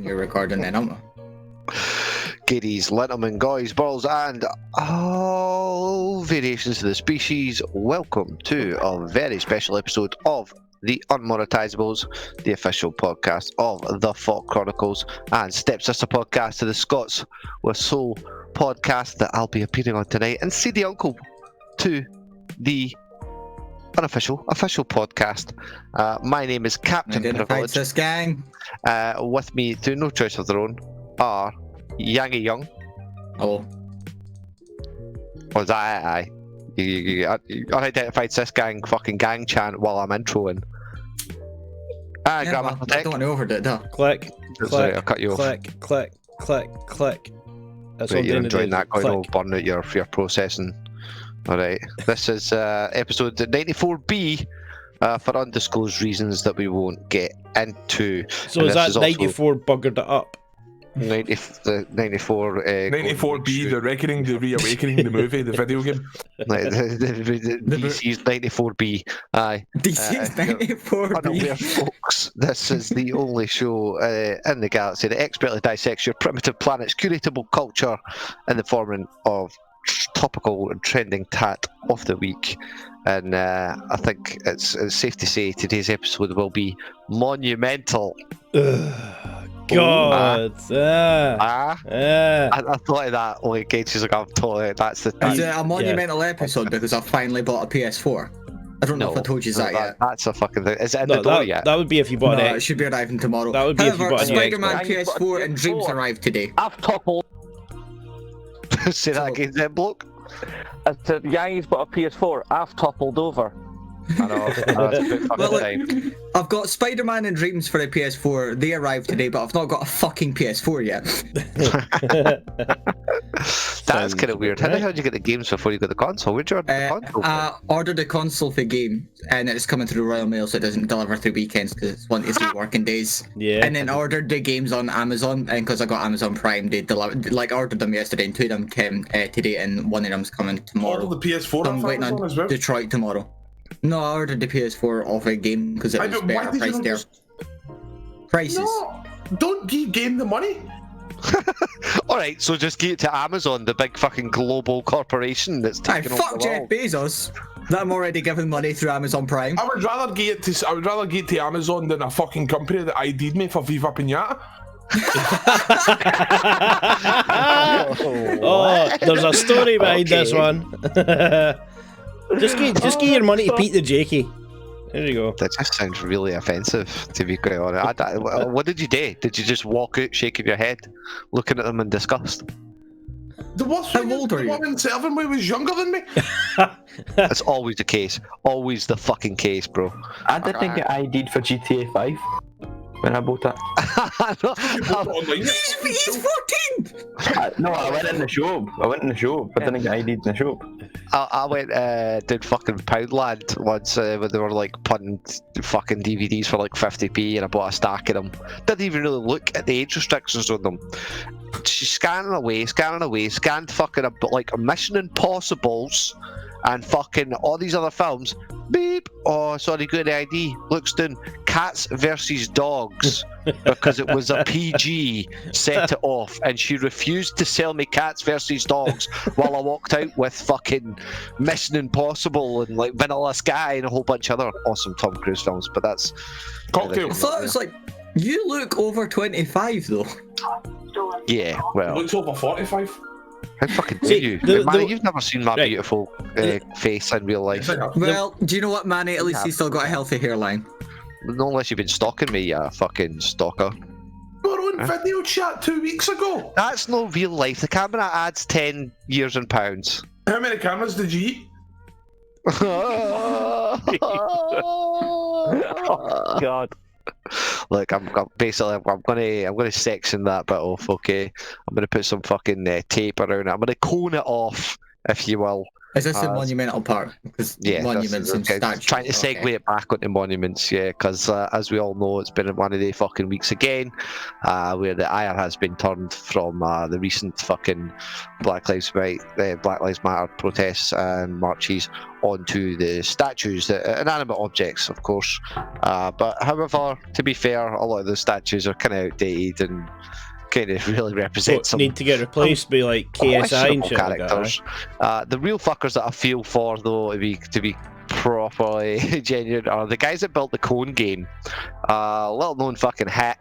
when you're recording then, aren't we? Giddies, gentlemen, guys, balls, and all variations of the species. Welcome to a very special episode of the Unmonetisables, the official podcast of the FAWK Chronicles and Stepsister podcast to the Scots with Soul podcast that I'll be appearing on tonight, and see the uncle to the unofficial official podcast. My name is Captain Privilege. This gang. With me, through no choice of their own, are Yangy Young. Oh. Was that aye? You unidentified cis gang fucking gang chant while I'm introing. I don't want to overdid it, though. Click. Sorry, I'll cut you off. Click. That's Right, all you're I'm enjoying that, going all Click. burn out your processing. Alright, this is episode 94B for undisclosed reasons that we won't get into. So And is this that 94 buggered it up? 94 94B, The Reckoning, The Reawakening, the movie, the video game. the DC's 94B. Aye. DC's 94B. Unaware folks, this is the only show in the galaxy that expertly dissects your primitive planet's curatable culture in the forming of topical and trending tat of the week. And I think it's safe to say today's episode will be monumental. God. I thought of that like ages ago. That's the Is it a monumental episode because I finally bought a PS4? I don't know if I told you that yet. That's a fucking thing. Is it in the door yet? That would be if you bought it should be arriving tomorrow. That would be if you bought a new Spider-Man Xbox. PS4 and Dreams arrived today. I've toppled. Say that again, then, bloke. I said, Yangy's got a PS4. I've toppled over. I know. That's a bit fucking Well, look, time. I've got Spider-Man and Dreams for a PS4. They arrived today, but I've not got a fucking PS4 yet. That's kind of weird. How the hell did you get the games before you got the console? Where'd you order the console? I ordered a console for game, and it's coming through Royal Mail, so it doesn't deliver through weekends because it's 1 to 3 working days. Yeah. And then I ordered the games on Amazon, and because I got Amazon Prime, they delivered. Like I ordered them yesterday, and 2 of them came today, and 1 of them's coming tomorrow. Ordered the PS4 I'm off waiting Amazon on as well? Detroit tomorrow. No, I ordered the PS4 off a game because it was better price there. Prices. No, don't give game the money. Alright, so just give it to Amazon, the big fucking global corporation that's Aye, taking over fuck the Jeff world. Bezos. That I'm already giving money through Amazon Prime. I would rather get it to Amazon than a fucking company that ID'd me for Viva Pinata. Oh, there's a story behind this one. Just give your money to Pete the Jakey. There you go. That just sounds really offensive, to be quite honest. What did you do? Did you just walk out shaking your head, looking at them in disgust? The worst How thing is old are the you? one in serving me was younger than me. That's always the case. Always the fucking case, bro. I did think it ID'd for GTA 5 when I bought it. He's 14! No, I went in the shop. I didn't get ID'd in the shop. I went did fucking Poundland once when they were like punting fucking DVDs for like 50p, and I bought a stack of them. Didn't even really look at the age restrictions on them. She's scanning away, scanned fucking like Mission Impossibles and fucking all these other films. Beep. Oh, sorry, good ID. Looks down. Cats versus dogs because it was a PG. Set it off, and she refused to sell me Cats versus Dogs while I walked out with fucking Mission Impossible and like Vanilla Sky and a whole bunch of other awesome Tom Cruise films. But that's Cocktail. I thought it was like, you look over 25 though. yeah. Well, Looks over 45. how fucking do See, you? the- Man, the- you've never seen my Right. beautiful face in real life. Well, do you know what, Manny? At least he's still got a healthy hairline. Not unless you've been stalking me, you fucking stalker. We were on video chat 2 weeks ago. That's no real life. The camera adds 10 years and pounds. How many cameras did you eat? Oh, God. Look, I'm gonna section that bit off. Okay, I'm gonna put some fucking tape around it. I'm gonna cone it off, if you will. Is this the monumental part? Because monuments and statues. Trying to segue it back onto monuments, because as we all know, it's been one of the fucking weeks again, where the ire has been turned from the recent fucking Black Lives Matter protests and marches onto the statues, the inanimate objects, of course. But however, to be fair, a lot of the statues are kind of outdated and kind of really represent some need to get replaced by like KSI and shit characters. Like that, the real fuckers that I feel for, though, to be properly genuine, are the guys that built the Cone game. Little known fucking hit,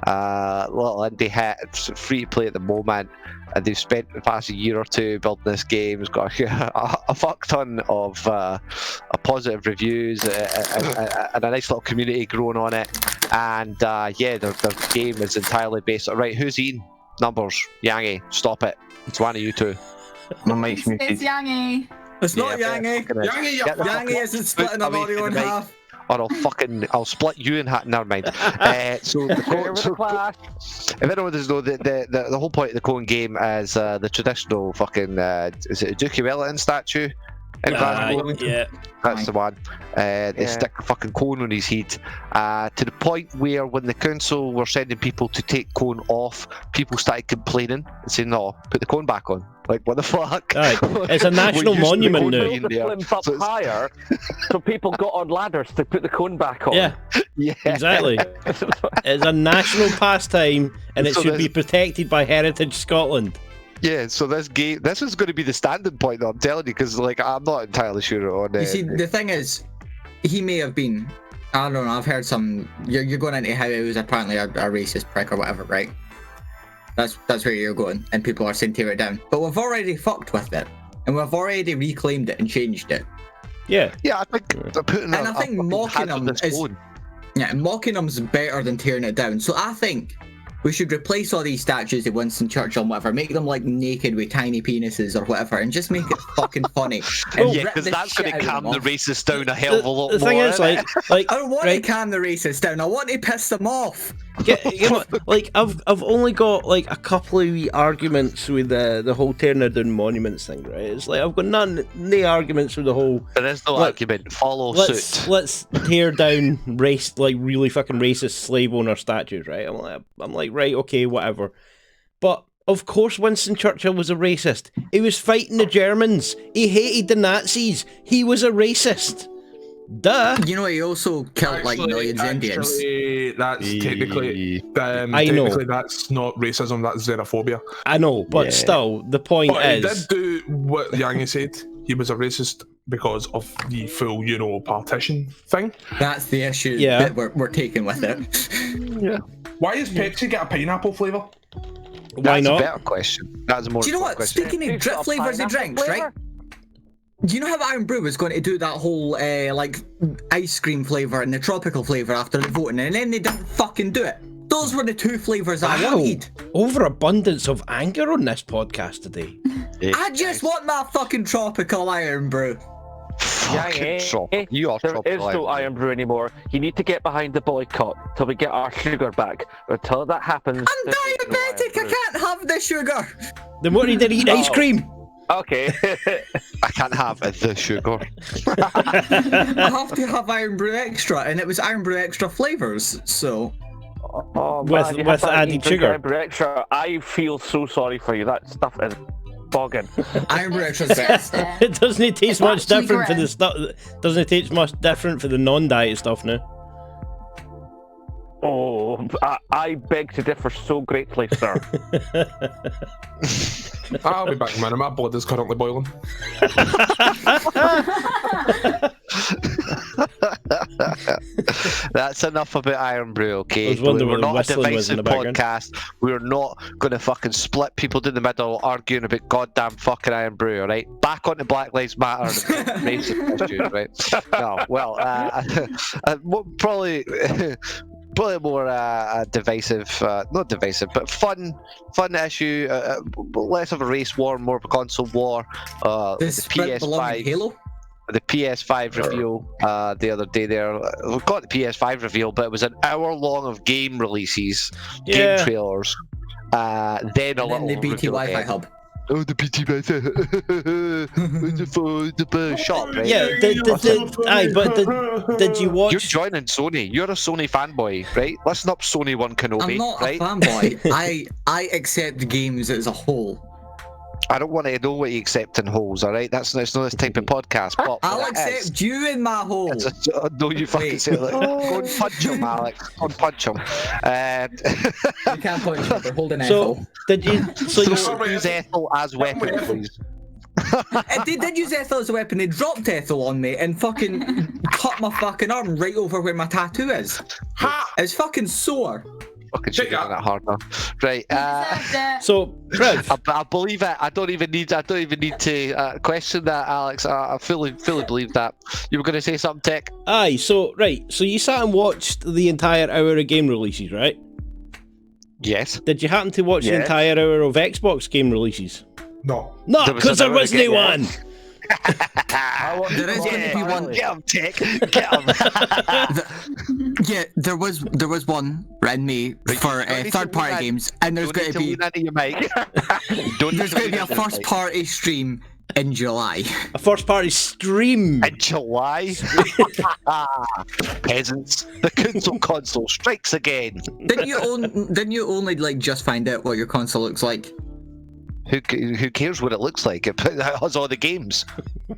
little indie hit. It's free to play at the moment, and they've spent the past year or two building this game. It's got a fuck ton of positive reviews and a nice little community growing on it. And their game is entirely based on right. Who's eating numbers? Yangy, stop it! It's one of you two. My mic's muted. It's Yangy. It's not Yangy. Yangy isn't splitting an audio in half. Or I'll split you in half. Never mind. If anyone doesn't know, the whole point of the Cone game is the traditional fucking is it a Dookie Wellington statue? yeah. That's the one. They stick a fucking cone on his head, to the point where when the council were sending people to take cone off, people started complaining and saying, "No, put the cone back on." Like, what the fuck? Aye. It's a national monument now. The flames up higher, so people got on ladders to put the cone back on. Yeah, exactly. It's a national pastime, and it should be protected by Heritage Scotland. Yeah, so this is going to be the standing point, though, I'm telling you, because like I'm not entirely sure on it. You see, the thing is, he may have been. I don't know. I've heard some. You're going into how he was apparently a racist prick or whatever, right? That's where you're going, and people are saying tear it down. But we've already fucked with it, and we've already reclaimed it and changed it. Yeah. Yeah, I think they're putting. And I think mocking him is. Yeah, mocking him's better than tearing it down. So I think we should replace all these statues of Winston Churchill and whatever, make them like naked with tiny penises or whatever, and just make it fucking funny. Yeah, because that's going to calm the racists down a hell of a lot more. The thing is, like I don't want to calm the racists down. I want to piss them off. Like I've only got like a couple of wee arguments with the whole tearing down monuments thing, right? It's like I've got no arguments with the whole. There is no argument. Follow suit. Let's tear down really fucking racist slave owner statues, right? I'm like right, okay, whatever. But of course, Winston Churchill was a racist. He was fighting the Germans. He hated the Nazis. He was a racist. Duh. You know, he also killed like millions of Indians. That's technically, I know. technically that's not racism, that's xenophobia. I know, but still, the point is... He did do what Yangy said. He was a racist because of the full, partition thing. That's the issue that we're taking with it. Yeah. Why does Pepsi get a pineapple flavour? Why not? That's a better question. That's a more. Do you know what? Question. Speaking of drip flavours of drinks, right? Do you know how Iron Brew was going to do that whole like ice cream flavour and the tropical flavour after the voting, and then they didn't fucking do it? Those were the two flavours I wanted. Overabundance of anger on this podcast today. I just want my fucking tropical Iron Brew. You are there is no Iron Brew anymore. You need to get behind the boycott till we get our sugar back. Until that happens, I'm diabetic. I can't have the sugar. Then what did he eat? Ice cream. Okay. I can't have the sugar. I have to have Iron Brew Extra, and it was Iron Brew Extra flavours, so... with added sugar. Iron Brew Extra, I feel so sorry for you. That stuff is bogging. Iron Brew Extra's best. It doesn't taste much different for the stuff. Doesn't taste much different for the non-diet stuff now. Oh, I beg to differ so greatly, sir. I'll be back in a minute. My blood is currently boiling. That's enough about Iron Brew, okay? We're not a divisive podcast. We're not going to fucking split people down the middle arguing about goddamn fucking Iron Brew, alright? Back onto Black Lives Matter and racist issues, right? No, well, probably more divisive, not divisive, but fun issue. Less of a race war, more of a console war. The PS5 Halo. The PS5 reveal the other day there. We got the PS5 reveal, but it was an hour long of game releases, game trailers. Then the BT Wi-Fi hub. Oh, the PT method. The shop, right? Yeah, did you watch? You're joining Sony. You're a Sony fanboy, right? Listen up, Sony One Kenobi. I'm not right? a fanboy. I accept games as a whole. I don't want to know what you accept in holes, all right? That's not this type of podcast. But I'll accept you in my hole. No, you fucking Wait. say that. Go and punch him, Alex. Go and punch him. You can't punch me. They're holding So Ethel. did you? So you? So use Ethel as weapon, please. They did use Ethel as a weapon. They dropped Ethel on me and fucking cut my fucking arm right over where my tattoo is. It's fucking sore. Fucking should have done it harder. Right. So, Trev, I believe it. I don't even need to question that, Alex. I fully believe that. You were going to say something, Tech? aye. So right. So you sat and watched the entire hour of game releases, right? Yes. Did you happen to watch the entire hour of Xbox game releases? No. No, There was because there an hour wasn't again, one. There is going to be one. Get him, Tech. Get him. Yeah, there was one in May for third-party games, and there's going to be there's going to be a first-party stream in July. A first party stream. In July. Peasants. The console strikes again. Didn't you only like just find out what your console looks like? Who cares what it looks like? It has all the games.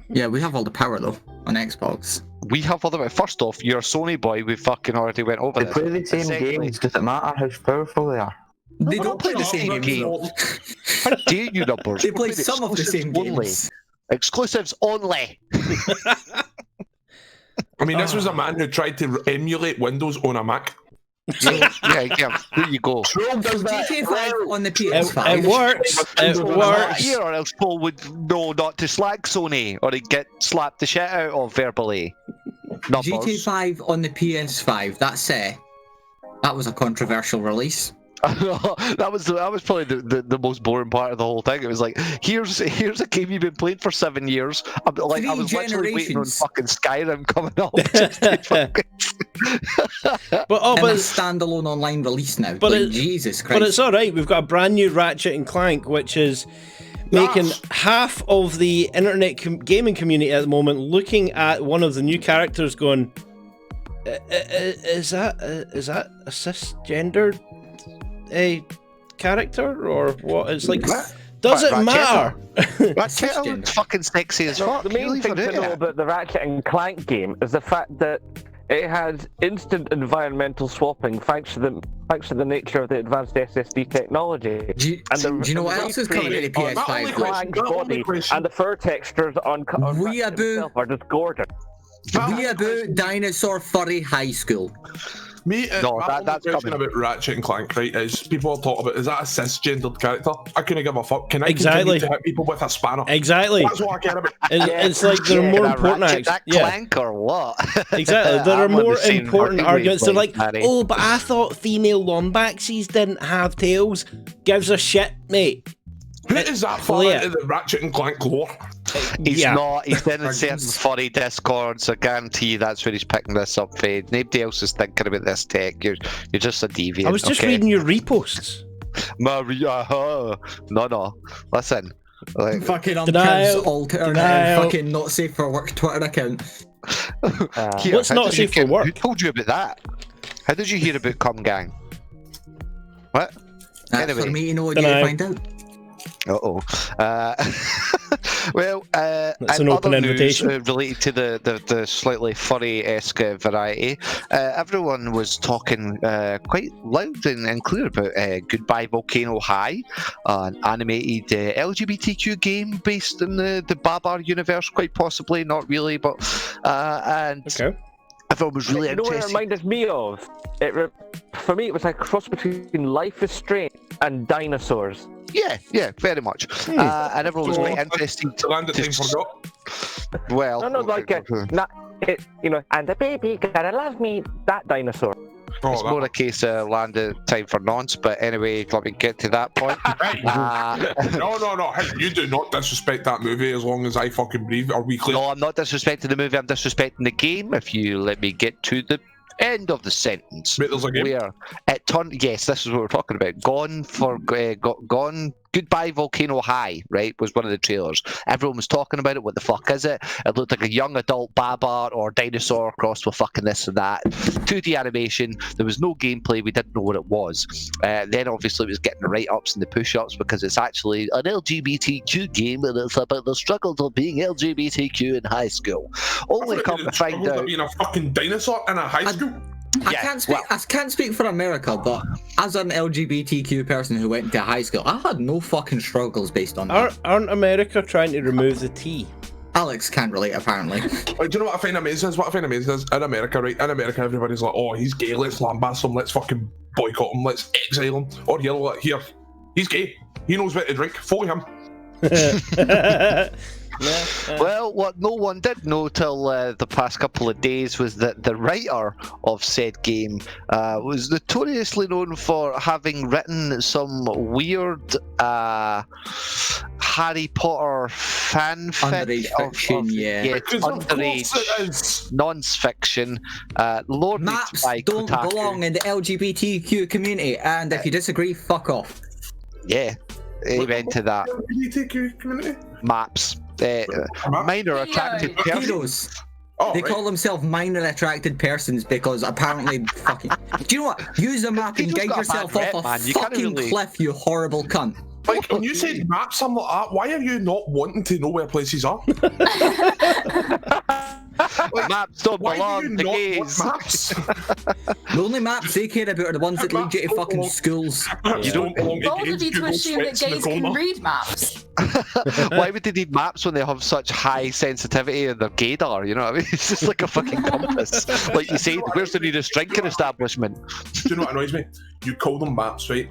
Yeah, we have all the power though on Xbox. We have all the. First off, you're a Sony boy. We fucking already went over They this. play the same Secondly, games. Does it matter how powerful they are? They don't play the same games. How dare you, numbers? They play some of the same games. Exclusives only. I mean, this was a man who tried to emulate Windows on a Mac. Yeah. There you go. Chrome does that. GTA 5 on the It PS5. works. It works. Here, or else Paul would know not to slag Sony, or he'd get slapped the shit out of verbally. Numbers. GTA 5 on the PS5. That was a controversial release. that was probably the most boring part of the whole thing. It was like, here's a game you've been playing for 7 years. I was literally waiting on fucking Skyrim coming up. But And a standalone online release now. But Like, Jesus Christ. But it's all right. We've got a brand new Ratchet and Clank, which is making half of the internet gaming community at the moment looking at one of the new characters, going, "Is that a cisgendered character or what?" It's like, does it matter? Ratchet looks fucking sexy as fuck. The main thing to know about the Ratchet and Clank game is the fact that it has instant environmental swapping thanks to the nature of the advanced SSD technology. Do you know what else is coming to the PS5? Clank's body and the fur textures on Ratchet itself are just gorgeous. Weeaboo Dinosaur Furry High School. That's question coming. about Ratchet and Clank, right? Is people are talking about, is that a cisgendered character? I couldn't give a fuck. Can I Exactly. continue to hit people with a spanner? Exactly. That's what I care about. It's like there are more important Clank or what? Exactly. There are I'm on more the same important fucking arguments. They're like, wavelength, Harry. oh, but I thought female Lombaxes didn't have tails. Gives a shit, mate. Who is that far Leia. into the Ratchet and Clank lore? He's Yeah. not. He's in certain furry discords. I guarantee you that's where he's picking this up, Fade. Nobody else is thinking about this tech. You're just a deviant. I was just okay? reading your reposts. Maria. No. Listen. Like, Fucking Denial. uncouth alternate Denial. fucking not safe for work Twitter account. here, What's how not did you safe for get- work? Who told you about that? How did you hear about Cum Gang? What? That's Anyway. for me to know what you Denial. find out. Well, That's and an open other news, invitation. related to the slightly furry-esque variety, everyone was talking quite loud and clear about Goodbye Volcano High, an animated LGBTQ game based in the Babar universe, quite possibly, not really, but and Okay. everyone was really You know what it interested. reminded me of? For me, it was like a cross between Life is Strange and dinosaurs. Yeah, very much. And everyone was quite interested. The land that time forgot. Well, No, like and the baby gotta love me. That dinosaur. it's more a case of land of time for nonce, but anyway, let me get to that point. No. Hey, you do not disrespect that movie as long as I fucking breathe. Are we clear? No, I'm not disrespecting the movie, I'm disrespecting the game. If you let me get to the end of the sentence, Wait, there's a game. where it Yes, this is what we're talking about. Gone. Goodbye Volcano High, right, was one of the trailers. Everyone was talking about it. What the fuck is it? It looked like a young adult Babar or dinosaur crossed with fucking this and that. 2D animation. There was no gameplay. We didn't know what it was. Then obviously it was getting the write-ups and the push-ups because it's actually an LGBTQ game and it's about the struggles of being LGBTQ in high school. Only come to find out. Being a fucking dinosaur in a high school. I can't speak for America, but as an LGBTQ person who went to high school, I had no fucking struggles based on that. Aren't America trying to remove the T? Alex can't relate, apparently. Do you know what I find amazing is? What I find amazing is in America, right? In America, everybody's like, "Oh, he's gay. Let's lambast him. Let's fucking boycott him. Let's exile him." Or here, he's gay. He knows what to drink. Follow him. Well, what no one did know till the past couple of days was that the writer of said game was notoriously known for having written some weird Harry Potter fanfic underage non-fiction, loaded Maps by don't Kotaku. belong in the LGBTQ community, and if you disagree, fuck off. Yeah, amen to that. LGBTQ community. Maps. Minor attracted persons. Heroes. Oh, They right. call themselves minor attracted persons because apparently fucking... Do you know what? Use a map and Heroes guide got a yourself bad off rep, a man. You can't fucking really- cliff, you horrible cunt. Like, when you said map something like that, why are you not wanting to know where places are? Maps don't Why belong do you to not gays. want maps? The only maps they care about are the ones that lead you to fucking schools. You don't belong to Bold of gays. you to Google assume that sweats in the gays can corner. read maps. Why would they need maps when they have such high sensitivity in their gaydar? You know what I mean? It's just like a fucking compass. Like you say, where's the nearest drinking establishment? Do you know what annoys me? You call them maps, right?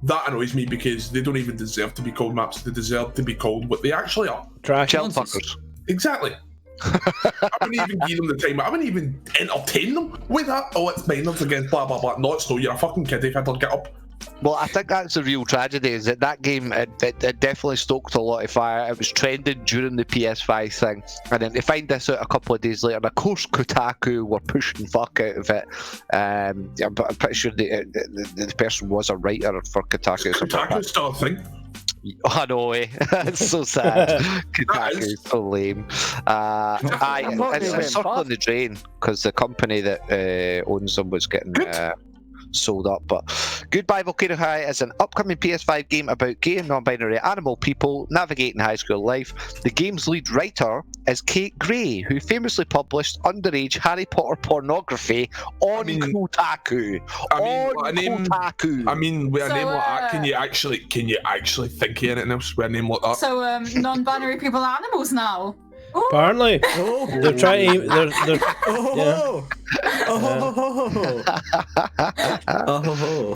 That annoys me because they don't even deserve to be called maps. They deserve to be called what they actually are. Trash. Child fuckers. Exactly. I wouldn't even give them the time. I wouldn't even entertain them with that. Oh, it's minors against blah blah blah. No, it's no. You're a fucking kiddie fiddler. Get up. Well, I think that's the real tragedy, is that game, it definitely stoked a lot of fire. It was trending during the PS5 thing, and then to find this out a couple of days later, and of course Kotaku were pushing fuck out of it. I'm pretty sure the person was a writer for Kotaku. Kotaku's still a thing. I know, eh? It's so sad. Kotaku is so lame. It's circling the drain because the company that owns them was getting sold up. But Goodbye Volcano High is an upcoming PS5 game about gay and non-binary animal people navigating high school life. The game's lead writer is Kate Gray, who famously published underage Harry Potter pornography on Kotaku. Kotaku. I mean, with a So, name like that, can you actually think of anything else with a name like that? So, non-binary people are animals now. Ooh. Apparently, they're trying to. They're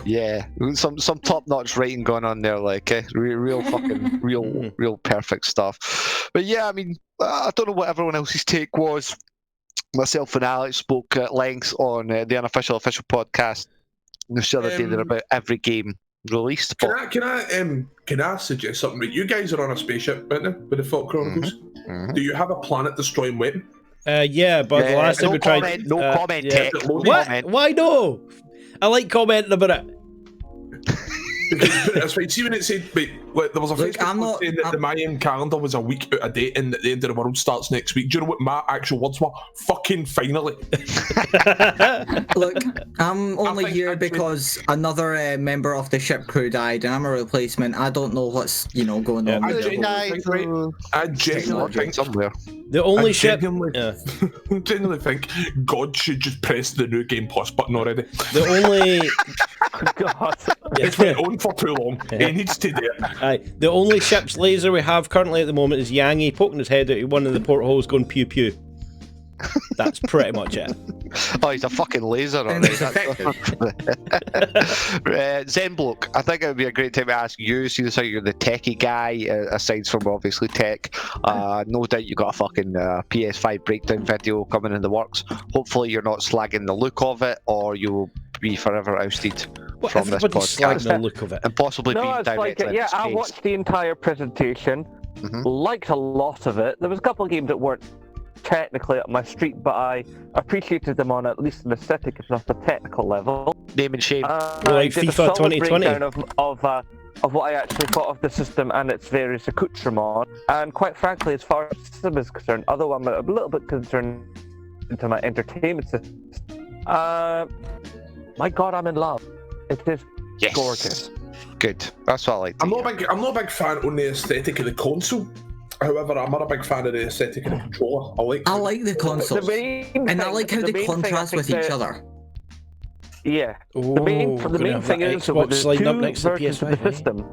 Yeah, some top-notch writing going on there, like real fucking real perfect stuff. But yeah, I mean, I don't know what everyone else's take was. Myself and Alex spoke at length on the official podcast the other day. They're about every game released. Can I suggest something? Right? You guys are on a spaceship, right now, with the FAWK Chronicles. Mm-hmm. Do you have a planet-destroying weapon? yeah, but the last time no we tried. comment, no comment, yeah. Tech. What? Comment. Why no? I like commenting about it. Because that's right. See when it said, wait, there was a Look, Facebook post saying that the Mayan calendar was a week out of date and that the end of the world starts next week. Do you know what my actual words were? Fucking finally. Look, I'm only think here actually- because another member of the ship crew died, and I'm a replacement. I don't know what's going on. I with it. genuinely think somewhere. The only I ship. genuinely, Yeah. genuinely think God should just press the new Game Plus button already. The only. God. It's been on for too long. He needs to do it. Aye, the only ship's laser we have currently at the moment is Yangy poking his head out of one of the portholes going pew pew. That's pretty much it. Oh, he's a fucking laser. And it's effective. Zenbloke, I think it would be a great time to ask you, seeing as how you're the techie guy, aside from obviously tech. No doubt you got a fucking PS5 breakdown video coming in the works. Hopefully you're not slagging the look of it, or you'll be forever ousted from this Everybody's podcast. slagging the look of it. And possibly No, being it's like, directly yeah, I disgraced. watched the entire presentation, Mhm. liked a lot of it. There was a couple of games that weren't technically up my street, but I appreciated them on at least an aesthetic, if not a technical level. Name and shame. I did a FIFA solid 2020. breakdown of what I actually thought of the system and its various accoutrements. And quite frankly, as far as the system is concerned, although I'm a little bit concerned into my entertainment system, my God, I'm in love. It is gorgeous. Good. That's what I like. I'm not a big fan on the aesthetic of the console. However, I'm not a big fan of the aesthetic of the controller. I like the consoles, and I like how they contrast with each other. Yeah. Ooh, the main thing is with the sliding up two next to versions PS5, of the system,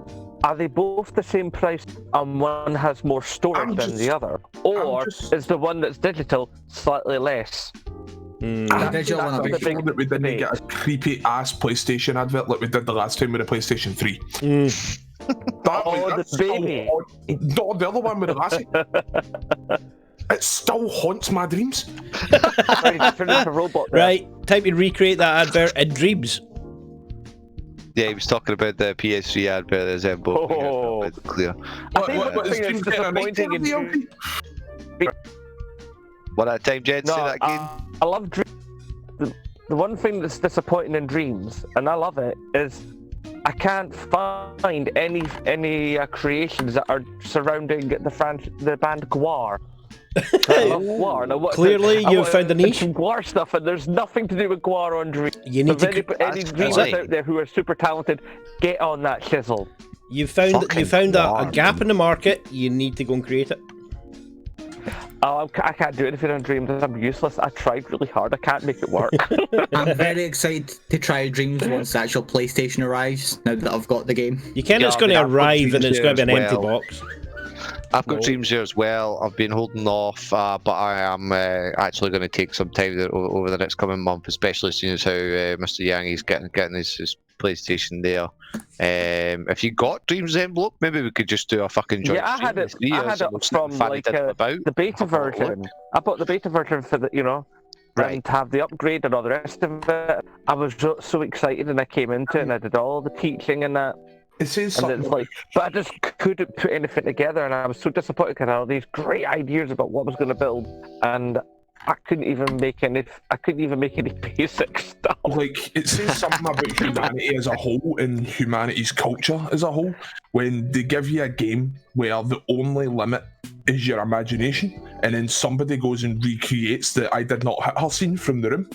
are they both the same price and one has more storage than the other? Or is the one that's digital slightly less? I think that's a big thing that we didn't get a creepy ass PlayStation advert like we did the last time with the PlayStation 3. The baby. No, the other one with the lassie. It still haunts my dreams. Right, time to recreate that advert in dreams. Yeah, he was talking about the PS3 advert as both clear. I think what the thing is disappointing in What at time, Jen? Say that again. I love dreams. The one thing that's disappointing in dreams, and I love it, is I can't find any creations that are surrounding the band Gwar. I love Gwar. Now, Clearly, you've found a niche. Gwar stuff, and there's nothing to do with Gwar on dreams. You need so to. Any dreamers out there who are super talented, get on that chisel. You found a gap in the market. You need to go and create it. Oh, I can't do anything on dreams. I'm useless. I tried really hard. I can't make it work. I'm very excited to try dreams once the actual PlayStation arrives. Now that I've got the game. You can't. It's going to arrive and it's going to be an empty box. I've got dreams here as well. I've been holding off, but I am actually going to take some time over the next coming month, especially as soon as how Mr. Yangy's getting his PlayStation there. If you got Dreams Envelope, maybe we could just do a fucking joint. Yeah, I had it from like the beta version. I bought the beta version for the, and to have the upgrade and all the rest of it. I was so excited, and I came into it and I did all the teaching and that. It says something, but I just couldn't put anything together, and I was so disappointed because I had all these great ideas about what I was going to build, and I couldn't even make any basic stuff. Like, it says something about humanity as a whole and humanity's culture as a whole when they give you a game where the only limit is your imagination, and then somebody goes and recreates the "I did not hit her" scene from The Room.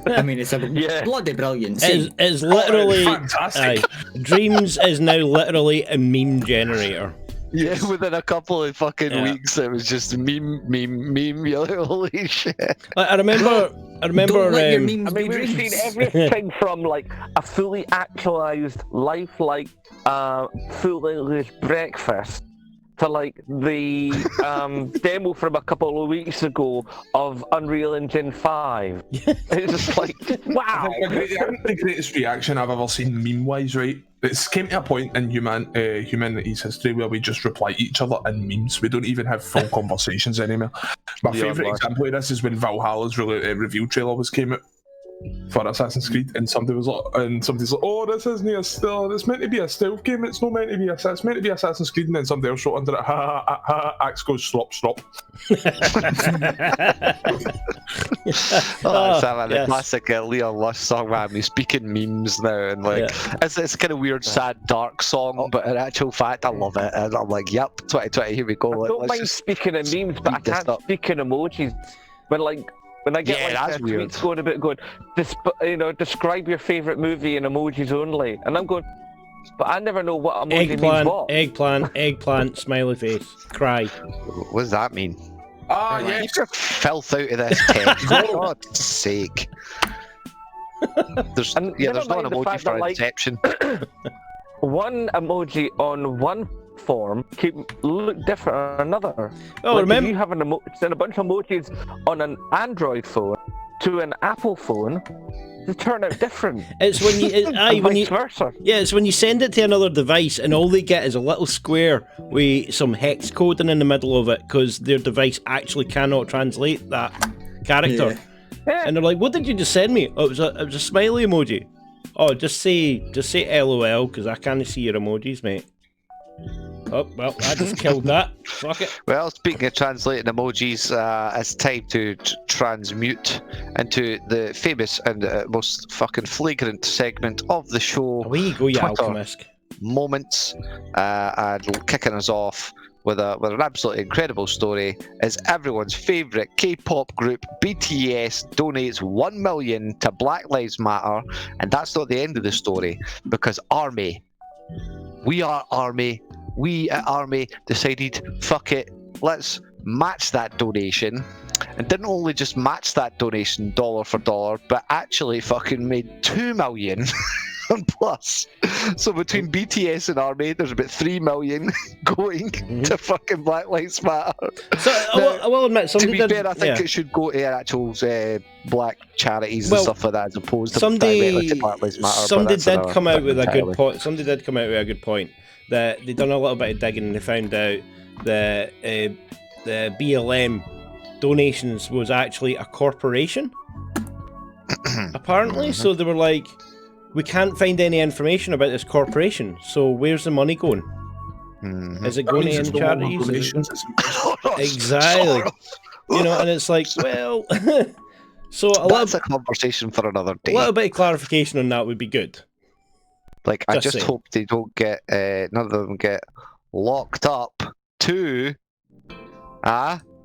I mean, it's a bloody brilliant scene. It's literally fantastic. Dreams is now literally a meme generator. Yeah, within a couple of fucking weeks, it was just meme. You're like, holy shit. I remember. Don't let your memes be we've dreams. seen everything from like a fully actualized lifelike fully breakfast to like the demo from a couple of weeks ago of Unreal Engine 5. It's just like, wow. I think the greatest reaction I've ever seen meme-wise, right? It's came to a point in humanity's history where we just reply to each other in memes. We don't even have full conversations anymore. My favourite example of this is when Valhalla's reveal trailer came out for Assassin's Creed, and somebody's like, "Oh, this isn't a stealth. It's meant to be a stealth game. It's not meant to be it's meant to be Assassin's Creed." And then somebody else wrote under it, "Ha ha ha!" Axe goes, "Stop." The classic Leon Lush song, man. He's speaking memes now, and like it's kind of weird, sad, dark song, but in actual fact, I love it, and I'm like, "Yep, 2020, here we go." I don't mind speaking in memes, but I can't speak in emojis. When I get tweets going describe your favourite movie in emojis only, and I'm going, but I never know what emoji means what. Eggplant, smiley face, cry. What does that mean? Yeah. Keep your filth out of this, Ken. For God's sake. There's not an emoji for Inception. One emoji on one form can look different on another. Oh, remember if you have send a bunch of emojis on an Android phone to an Apple phone, they turn out different. It's when you versa. Yeah, it's when you send it to another device and all they get is a little square with some hex coding in the middle of it because their device actually cannot translate that character. Yeah. And they're like, "What did you just send me?" Oh, it was a smiley emoji. Oh, just say LOL because I can't see your emojis, mate. Oh, well, I just killed that. Fuck it. Well, speaking of translating emojis, it's time to transmute into the famous and most fucking flagrant segment of the show, Away you go, you Twitter. alchemist. Moments, and kicking us off with an absolutely incredible story is everyone's favourite K-pop group BTS donates 1 million to Black Lives Matter, and that's not the end of the story, because Army, we at Army decided, fuck it, let's match that donation, and didn't only just match that donation dollar for dollar, but actually fucking made 2 million plus. So between BTS and Army, there's about 3 million going to fucking Black Lives Matter. So I will admit, To somebody be did. fair, I think yeah. it should go to actual black charities Well, and stuff like that, as opposed to somebody- directly to Black Lives Matter. but Somebody that's did another come out thing with a entirely. good point. Somebody did come out with a good point that they done a little bit of digging and they found out that the BLM donations was actually a corporation. Apparently, so they were like, we can't find any information about this corporation. So where's the money going? Mhm. Is it That going means to it's any no longer charities? donations, it's Exactly. You know, and it's like, well, so That's a conversation for another day. a little bit of clarification on that would be good. Like, I Just just saying. hope they don't get, none of them get locked up to,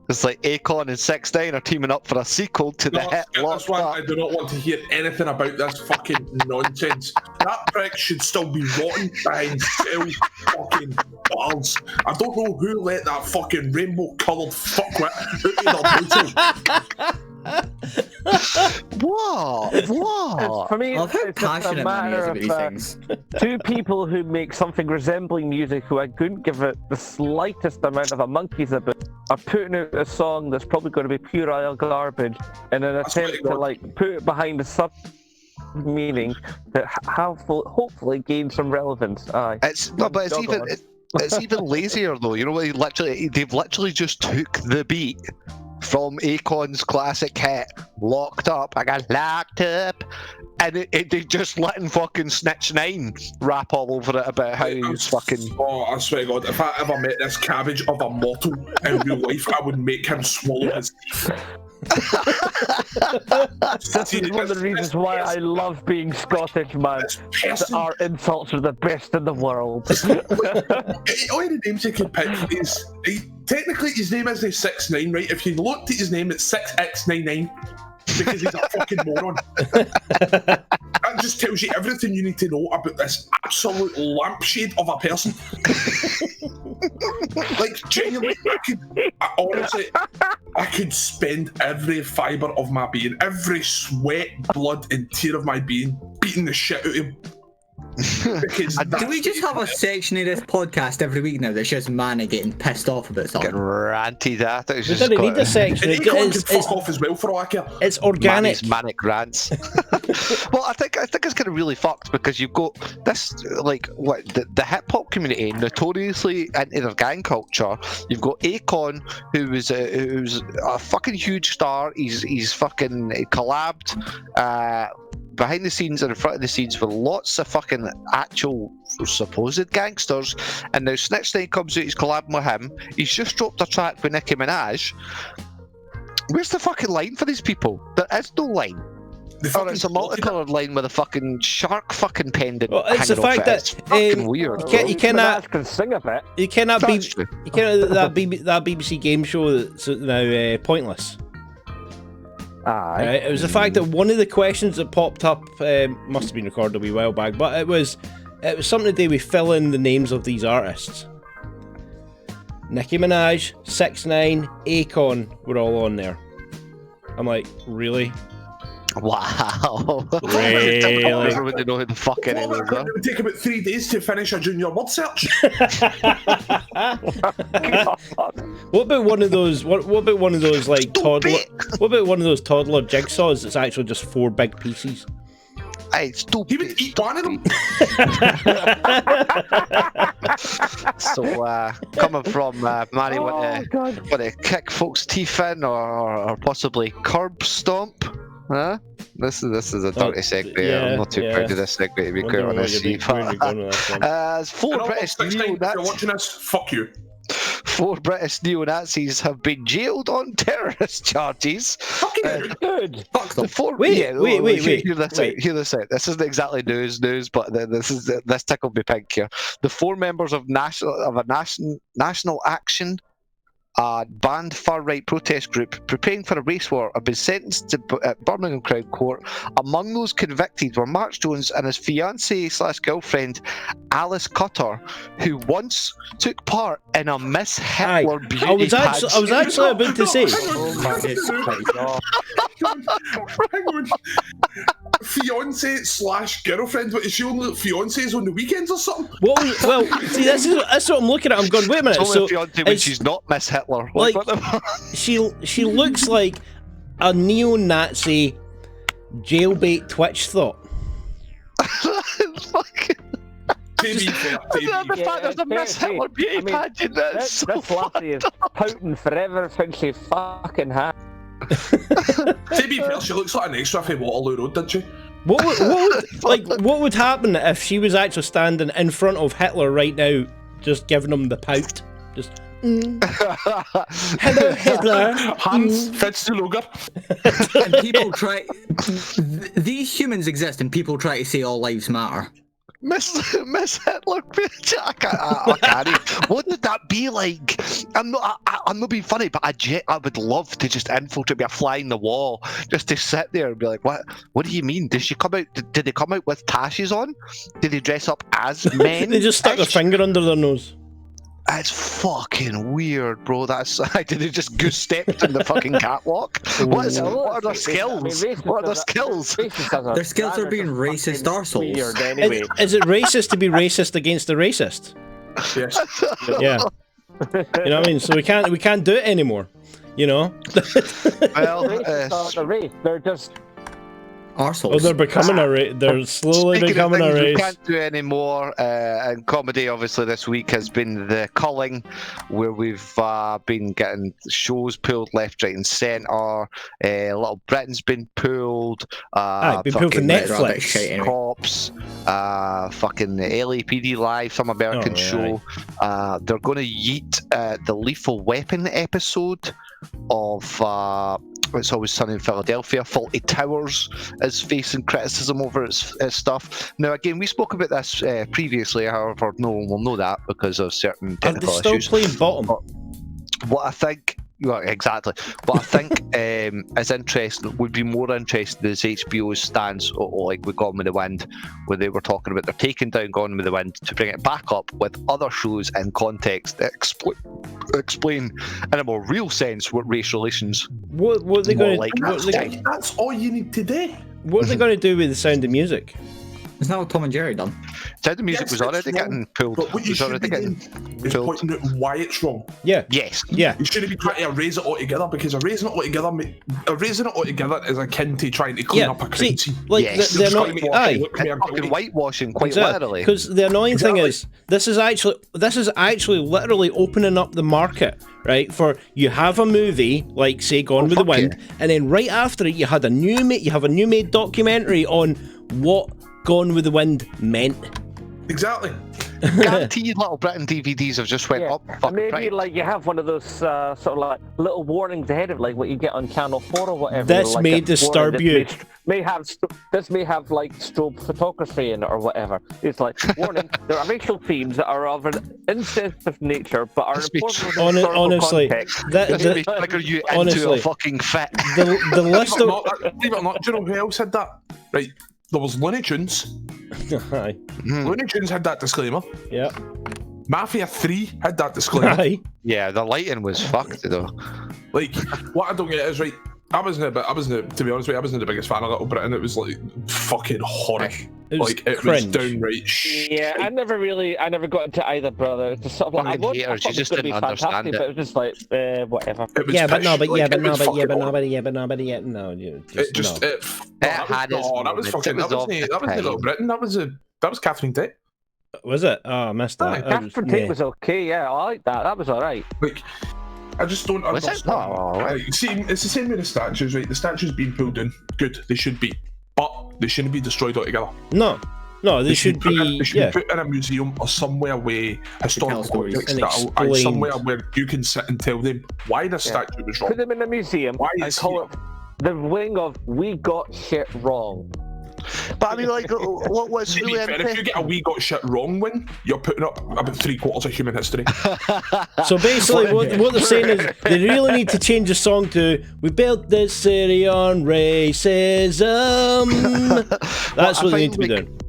it's like Akon and 6ix9ine are teaming up for a sequel to the No, hit that's Locked why Up. I do not want to hear anything about this fucking nonsense. That prick should still be rotting behind 12 fucking bars. I don't know who let that fucking rainbow-coloured fuckwit out of their booty. What? For me, I love how it's just a passionate man is matter about these of things. two people who make something resembling music who I couldn't give it the slightest amount of a monkey's about are putting out a song that's probably going to be puerile garbage in an attempt to like put it behind a sub meaning that hopefully gain some relevance. Aye. It's no, but it's even it's even lazier though. You know, they've literally just took the beat from Akon's classic hit "Locked Up." I got locked up, and they just letting fucking Snitch 9 rap all over it about how he's fucking. Oh, I swear to God, if I ever met this cabbage of a mortal in real life, I would make him swallow his teeth. This is one of the reasons why I love being Scottish, man. This person, Our insults are the best in the world. all the names he could pick is technically his name isn't 6ix9ine, right? If you looked at his name, it's 6x99 because he's a fucking moron. That just tells you everything you need to know about this absolute lampshade of a person. Like, genuinely, I could spend every fibre of my being, every sweat, blood, and tear of my being beating the shit out of him. Because Do we just have a section of this podcast every week now that's just Manny getting pissed off about Getting something? ranty that. It's We just didn't need got- a section. and Akon can fuck off as well for all I care. It's organic. Manny's manic rants. Well, I think it's kind of really fucked because you've got this like what the hip hop community notoriously into their gang culture. You've got Akon, who's a fucking huge star. He's fucking collabed behind the scenes and in front of the scenes with lots of fucking actual supposed gangsters, and now Snitch 9 comes out, he's collabing with him. He's just dropped a track with Nicki Minaj. Where's the fucking line for these people? There is no line. Or it's a multicoloured line with a fucking shark fucking pendant. Well, it's the hanging off fact it. that, It's fucking um, weird. You cannot. Minaj can sing a bit. You cannot be. That's true. You cannot that BBC game show that's now pointless. Aye. Right? It was the fact that one of the questions that popped up must have been recorded a wee while back, but it was something to do with fill in the names of these artists. Nicki Minaj, 6ix9ine, Akon were all on there. I'm like, really? Wow. Really? Everyone to know who the fuck any of those are. It would take about 3 days to finish a junior word search. What about one of those? What about one of those like toddler? What about one of those toddler jigsaws that's actually just 4 big pieces? Hey, He stupid. would eat one of them. So, coming from Manny, Oh, God. want to kick folks' teeth in or possibly curb stomp Huh? This is a dirty segue. yeah, I'm not too proud of this segue to be quite Wonder honest. where you're going with this one. As four And all British 16, if you're neo-Nazis, watching this, fuck you. 4 British neo-Nazis have been jailed on terrorist charges. Fucking Good. Fuck them. The four, Wait, yeah, wait, wait, hear, wait, hear this wait. out. Hear this out. This isn't exactly news, but this tickled me pink here. The 4 members of National Action, a banned far-right protest group preparing for a race war, have been sentenced to Birmingham Crown Court. Among those convicted were Mark Jones and his fiancée/girlfriend Alice Cutter, who once took part in a Miss Hitler beauty I was pageant. actually about to say. Oh my god. Hang on. Fiance/girlfriend, but is she only fiancés on the weekends or something? Well, see, that's what I'm looking at. I'm going, wait a minute. It's So only a fiancée when it's- she's not Miss Hitler. like- What the she looks like a neo-Nazi jailbait Twitch thought. fucking To be fair, to be- the fact there's a Miss hey, Hitler beauty I mean, pageant, that's This, so this lassie is pouting for everything she fucking had. to be fair, she looks like an extra from Waterloo Road, doesn't she? What would happen if she was actually standing in front of Hitler right now, just giving him the pout? Just, hello, Hitler. Hans Fitzluger. And people try. These humans exist, and people try to say all lives matter. Miss Hitler bitch. I can't. What would that be like? I'm not being funny, but I would love to just infiltrate, be a fly in the wall, just to sit there and be like, what do you mean? Did she come out? Did they come out with tashes on? Did they dress up as men? They just stuck their finger under their nose. It's fucking weird, bro. Did they just goose stepped in the fucking catwalk? What are their skills? What are their skills? Their skills are being racist arseholes. Weird anyway. Is it racist to be racist against the racist? Yes. Yeah. You know what I mean? So we can't do it anymore. You know? Well, Racists aren't a race. They're just Arseholes. Oh, they're becoming a race. They're slowly speaking becoming of a things we race. can't do anymore, and comedy obviously this week has been The Culling, where we've been getting shows pulled left, right and centre. Little Britain's been pulled. Been pulled for fucking Netflix. Shite anyway. Cops, fucking LAPD Live, some American Oh, show. They're going to yeet the Lethal Weapon episode of It's Always Sunny in Philadelphia. Faulty Towers is facing criticism over its stuff. Now, again, we spoke about this previously, however, no one will know that because of certain Are they technical still issues. playing bottom? What I think, well, exactly. What I think is interesting, would be more interesting is HBO's stance, like with Gone with the Wind, where they were talking about they're taking down Gone with the Wind to bring it back up with other shows in context that explain in a more real sense what race relations. What are they More going like to? That's all you need to do. What are they going to do with the Sound of Music? Isn't that what Tom and Jerry done? Sound of Music Yes, was it's already wrong, getting pulled. But what you Was should already be doing getting is pulled. pointing out why it's wrong. Yeah, Yes. yeah. You shouldn't be trying to erase it altogether, because erasing it altogether is akin to trying to clean Yeah, up a crime see, scene. like Yes. they're Just not. gotta make it Aye, look more It's fucking guilty. whitewashing, quite literally. because the annoying thing Exactly. is this is actually literally opening up the market, right? For you have a movie like say Gone with the fuck Wind, and then right after it you have a new made documentary on what Gone with the Wind meant. Exactly. Guaranteed Little Britain DVDs have just went yeah. up And fucking maybe price. like you have one of those sort of like little warnings ahead of like what you get on Channel 4 or whatever. This like may a disturb warning you. that this may have like strobe photography in it or whatever. It's like warning: there are racial themes that are of an insensitive nature, but are This be important true. in historical Honestly, context. that, This may the, trigger you into honestly, a fucking fit. the list Believe of it or not, do you know who else had that? Right, there was Looney Tunes. aye, Looney Tunes had that disclaimer. yeah, Mafia 3 had that disclaimer. aye. Yeah, the lighting was fucked though. Like, what I don't get is, right, to be honest with you, I wasn't the biggest fan of Little Britain. It was like fucking horrid. It was Like, it cringe. was downright shit. Yeah, I never got into either, brother. It's just sort of like I Fucking thought haters, it you just was gonna be didn't understand fantastic, it. but it was just like whatever. It was Yeah, but no, pish. but Like, yeah, but it no, was but yeah, fucking but no, horrid. but yeah, but no, but yeah, no, you It just, no. it, It had its that was moments. fucking, It was of that its wasn't Little time. Britain, that was Catherine Tate. Was it? Oh, I missed that. Catherine Tate was okay, yeah, I like that. That was alright. Like, I just don't Was it? understand. No, See, it's the same with the statues, right? The statues being pulled down, good, they should be, but they shouldn't be destroyed altogether. No, they should be. They should be put in a museum or somewhere where historical stories. context, And explained. somewhere where you can sit and tell them why the statue was wrong. Put them in a museum Why and is call it the wing of "We got shit wrong." but I mean, like, what's To be really fair, if you interesting? get a "we got shit wrong" wing, you're putting up about 3/4 of human history. So basically, what they're saying is they really need to change the song to "We built this city on racism." That's what they need to be doing.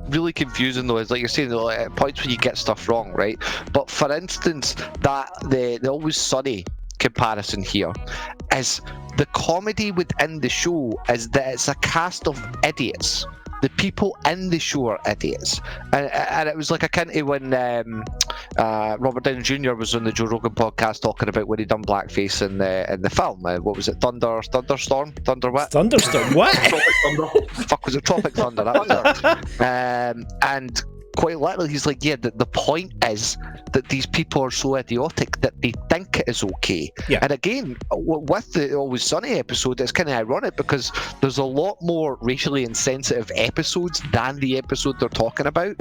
Really confusing though is like you're saying like, at points when you get stuff wrong, right? But for instance, that the Always Sunny comparison here is the comedy within the show is that it's a cast of idiots. The people in the show are idiots, and it was like akin to when Robert Downey Jr. was on the Joe Rogan podcast talking about when he done blackface in the film. What was it? Thunderstorm? Thunder what? Thunderstorm. What? Fuck, was it Tropic Thunder? That was it. And quite literally, he's like, yeah, the point is that these people are so idiotic that they think it is okay. Yeah. And again, with the Always Sunny episode, it's kind of ironic because there's a lot more racially insensitive episodes than the episode they're talking about.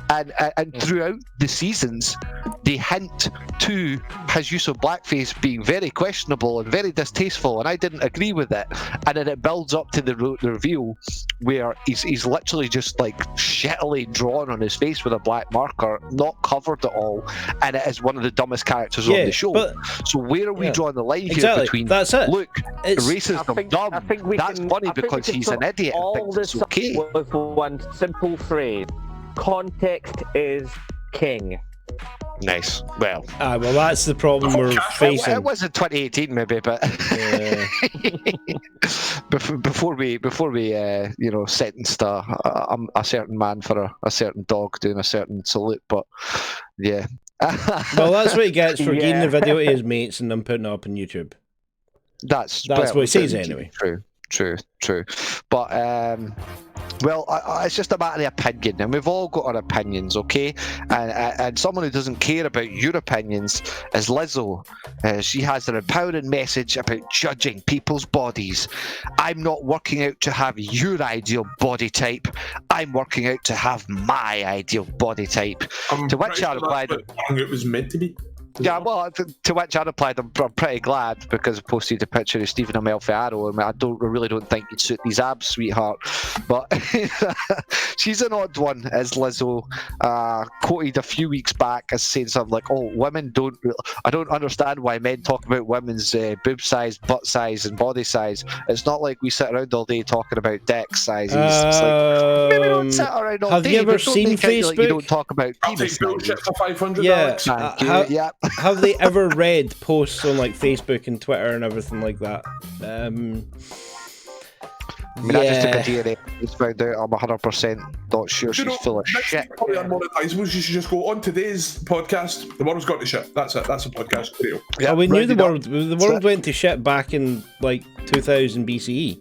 And throughout the seasons, they hint to his use of blackface being very questionable and very distasteful, and I didn't agree with it. And then it builds up to the reveal where he's literally just like shittily drawn on his face with a black marker, not covered at all, and it is one of the dumbest characters on the show. So where are we drawing the line here between? That's it. Look, It's, racism dumb. That's funny because he's an idiot. All this okay. with one simple phrase: context is king. Nice. Well, well, that's the problem we're facing. it was in 2018 maybe, but before we sentenced a certain man for a certain dog doing a certain salute, but yeah. Well, that's what he gets for getting the video to his mates and then putting it up on YouTube. That's what he says anyway. True. But well, it's just a matter of opinion, and we've all got our opinions, okay? And someone who doesn't care about your opinions is Lizzo. She has an empowering message about judging people's bodies. I'm not working out to have your ideal body type. I'm working out to have my ideal body type. To which I replied, it was meant to be. Yeah, well, to which I replied, I'm pretty glad because I posted a picture of Stephen Amell Arrow. I mean, I really don't think you'd suit these abs, sweetheart. But she's an odd one, as Lizzo quoted a few weeks back as saying something like, "Oh, I don't understand why men talk about women's boob size, butt size, and body size. It's not like we sit around all day talking about dick sizes." It's like, maybe don't sit around all day. Have you ever but don't seen make it Facebook? like you don't talk about I'll penis take bullshit sizes. for 500. Yeah. Alex. Yeah. Have they ever read posts on like Facebook and Twitter and everything like that? I mean, I just took a DNA. It's found out I'm 100% not sure she's full of shit. Probably Unmonetisables. You should just go on today's podcast. The world's gone to shit. That's it. That's a podcast deal. Yeah, we knew the rounded world. The world went to shit back in like 2000 BCE.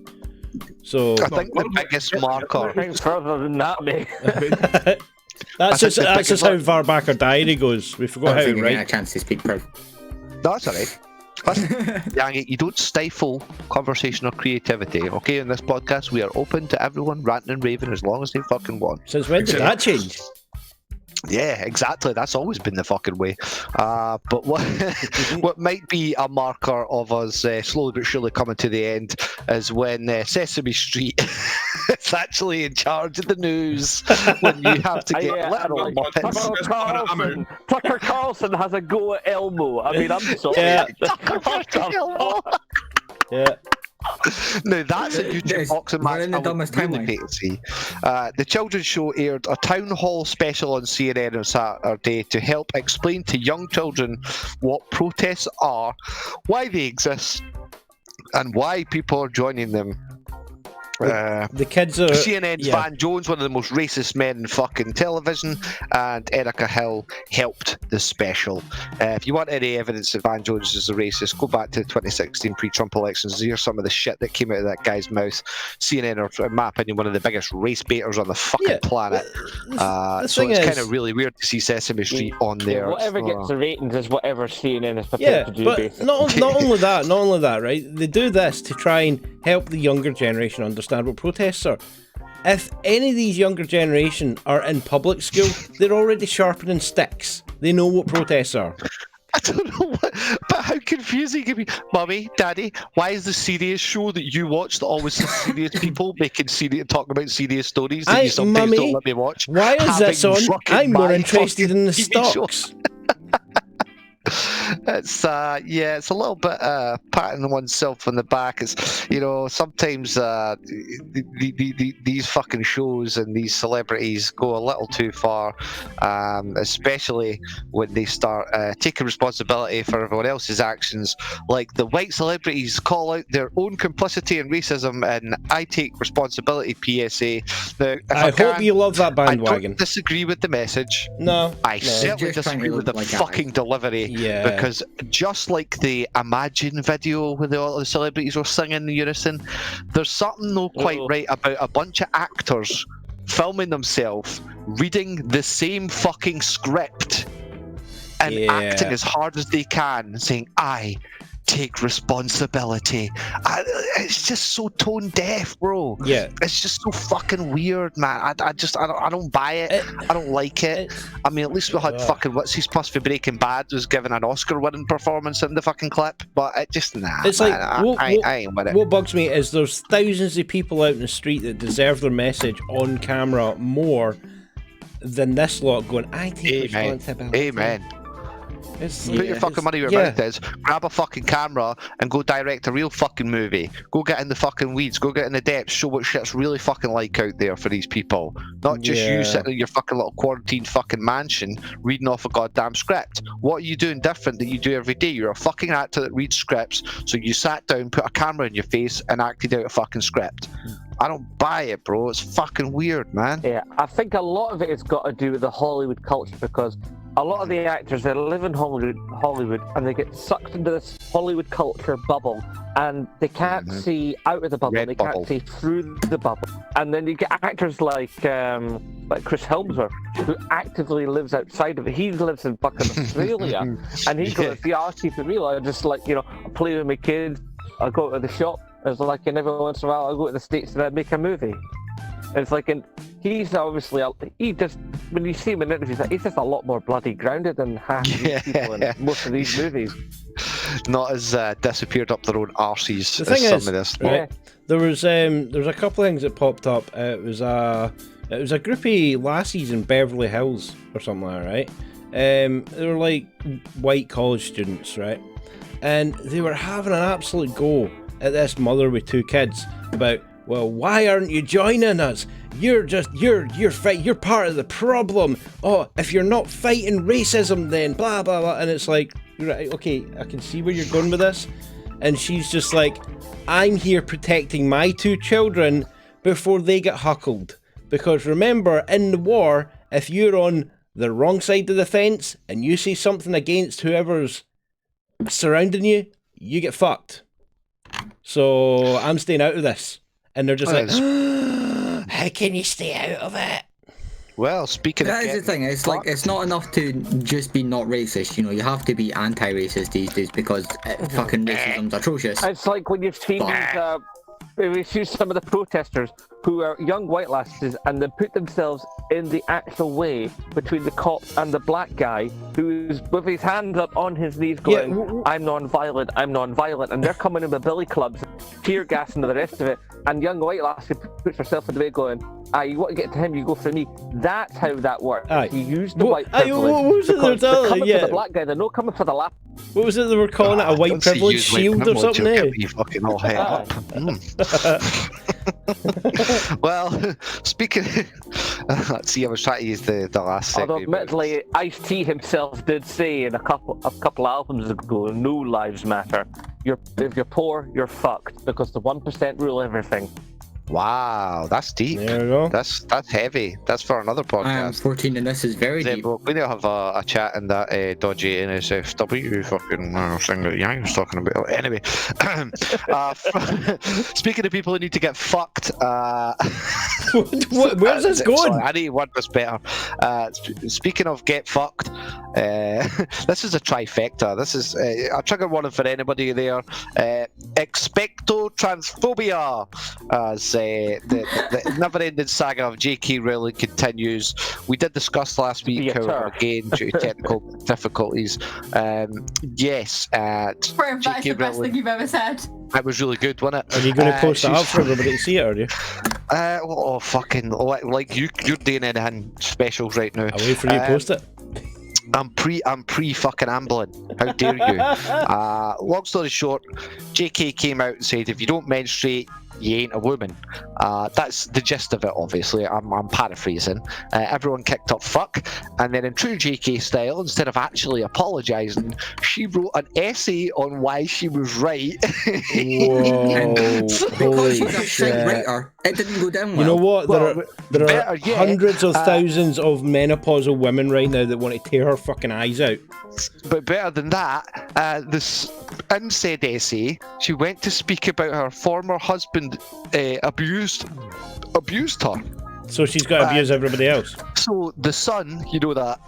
So I think the biggest marker. Nothing further than that, mate. that's just how far back our diary goes. We forgot how to Get a write. chance to speak proud. That's alright. Yangy, you don't stifle conversation or creativity, okay? In this podcast, we are open to everyone ranting and raving as long as they fucking want. Since when did that change? Yeah, exactly. That's always been the fucking way. But what might be a marker of us slowly but surely coming to the end is when Sesame Street is actually in charge of the news. When you have to get literal muppets. Tucker Carlson has a go at Elmo. I mean, I'm sorry. Yeah. Yeah. Now that's a YouTube boxing match. in the dumbest timeline. Pay to see. The children's show aired a town hall special on CNN on Saturday to help explain to young children what protests are, why they exist, and why people are joining them. The kids are CNN's yeah. Van Jones, one of the most racist men in fucking television, and Erica Hill helped the special. If you want any evidence that Van Jones is a racist, go back to the 2016 pre-Trump elections. Here's some of the shit that came out of that guy's mouth. CNN are, in my opinion, one of the biggest race baiters on the fucking planet. The So thing it's is, kind of really weird to see Sesame Street on there. Whatever gets the ratings is whatever CNN is prepared to do, but basically. not only that, right? They do this to try and help the younger generation understand what protests are. If any of these younger generation are in public school, they're already sharpening sticks. They know what protests are. I don't know what, but how confusing it can be. Mummy, Daddy, why is the serious show that you watch that always has serious people making serious, talking about serious stories that you sometimes don't let me watch? Why is this on? I'm more interested in the TV show? stocks. It's it's a little bit patting oneself on the back. It's, you know, sometimes these fucking shows and these celebrities go a little too far, especially when they start taking responsibility for everyone else's actions. Like the white celebrities call out their own complicity in racism, and I take responsibility. PSA. Now, I hope you love that bandwagon. I don't disagree with the message. No, I certainly disagree with the fucking delivery. Yeah. Because just like the Imagine video where all the celebrities were singing in unison, there's something not quite right about a bunch of actors filming themselves reading the same fucking script and acting as hard as they can, saying, I take responsibility. It's just so tone deaf, bro. Yeah. It's just so fucking weird, man. I don't buy it. I don't like it. I mean, at least we had fucking what's his plus for Breaking Bad was given an Oscar-winning performance in the fucking clip, but it just It's man, like I ain't with it. What bugs me is there's thousands of people out in the street that deserve their message on camera more than this lot going, I take responsibility. Amen. Put your fucking money where your mouth is. Grab a fucking camera and go direct a real fucking movie. Go get in the fucking weeds. Go get in the depths. Show what shit's really fucking like out there for these people. Not just you sitting in your fucking little quarantined fucking mansion reading off a goddamn script. What are you doing different that you do every day? You're a fucking actor that reads scripts. So you sat down, put a camera in your face, and acted out a fucking script. I don't buy it, bro. It's fucking weird, man. Yeah, I think a lot of it has got to do with the Hollywood culture, because a lot of the actors, they live in Hollywood and they get sucked into this Hollywood culture bubble, and they can't see out of the bubble. They can't see through the bubble. And then you get actors like Chris Helmsworth, who actively lives outside of it. He lives in fucking Australia, and he goes, "Yeah, I'll keep it real. I just I play with my kids. I go to the shop. It's like, and every once in a while I go to the States and I make a movie." It's like, and he's obviously, when you see him in interviews, he's just a lot more bloody grounded than half these people in most of these movies. Not as disappeared up their own arses the thing as is, some of this. Right, there was a couple of things that popped up. It was a group of lassies in Beverly Hills or something like that, right? They were like white college students, right? And they were having an absolute go at this mother with two kids about, well, why aren't you joining us? You're part of the problem. Oh, if you're not fighting racism, then blah blah blah. And it's like, right, okay, I can see where you're going with this. And she's just like, I'm here protecting my two children before they get huckled. Because remember, in the war, if you're on the wrong side of the fence and you say something against whoever's surrounding you, you get fucked. So I'm staying out of this. And they're just how can you stay out of it? Well, speaking of that is the thing. It's like, it's not enough to just be not racist. You know, you have to be anti-racist these days, because fucking racism's atrocious. It's like when you've seen we see some of the protesters who are young white lasses, and they put themselves in the actual way between the cop and the black guy who's with his hands up on his knees going, I'm non-violent, and they're coming in with billy clubs, tear gas and the rest of it, and young white lassie puts herself in the way going, you want to get to him, you go for me. That's how that works. You use the white privilege. What was it because they're coming for the black guy, they're not coming for the lap. What was it they were calling it? A white privilege shield or something? You fucking all head up. Well, speaking let's see, I was trying to use the last segment. Although admittedly, Ice-T himself did say in a couple albums ago, no lives matter. If you're poor, you're fucked, because the 1% rule everything. Wow, that's deep. There we go. That's heavy. That's for another I am podcast. 14 and this is very Then deep. we need to have a chat in that dodgy NSFW fucking thing that Yang was talking about. Anyway, speaking of people who need to get fucked, Where's this going? Sorry, I need to word this better. Speaking of get fucked, this is a trifecta. This is a trigger warning for anybody there. Expecto transphobia, as the never-ending saga of J.K. Rowling continues. We did discuss last week how, again, due to technical difficulties, yes, For that's J.K. the best Rowling. thing you've ever said. It was really good, wasn't it? Are you going to post it up she's- for everybody to see it, are you? Like you're doing anything specials right now. I'll wait for you to post it. I'm pre fucking ambling. How dare you? Long story short, JK came out and said, if you don't menstruate, you ain't a woman. That's the gist of it, obviously. I'm paraphrasing. Everyone kicked up fuck, and then in true JK style, instead of actually apologising, she wrote an essay on why she was right. Whoa. Because Holy she's a shite shit. writer, it didn't go down well. You know what? Well, there are better yet, hundreds of thousands of menopausal women right now that want to tear her fucking eyes out. But better than that, in said essay, she went to speak about her former husband abused her. So she's got to abuse everybody else. So the Sun, you know, that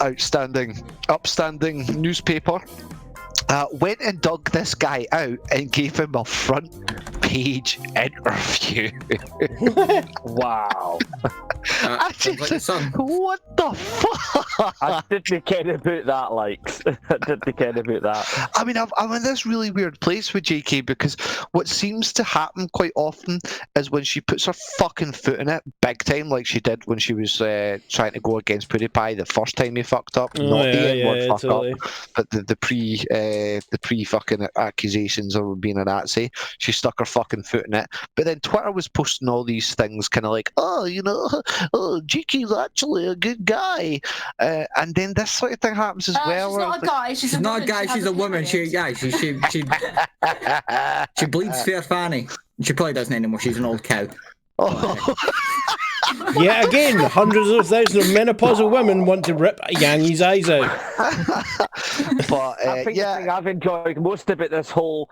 upstanding newspaper, went and dug this guy out and gave him a front page interview. Wow. I sounds like the just, Sun. what the fuck? I didn't care about that, likes. I didn't care about that. I mean, I'm in this really weird place with JK because what seems to happen quite often is when she puts her fucking foot in it big time, like she did when she was trying to go against PewDiePie the first time he fucked up. Not the N-word fuck totally. up, but the pre fucking accusations of being a Nazi. She stuck her fucking foot in it. But then Twitter was posting all these things, kind of like, oh, you know, oh, JK's actually a good guy, and then this sort of thing happens as well. She's where not a it's like, guy. She's not a guy, she's a woman. She bleeds fair fanny. She probably doesn't anymore. She's an old cow. oh. Yet again, hundreds of thousands of menopausal women want to rip Yangy's eyes out. But I think the thing I've enjoyed most about this whole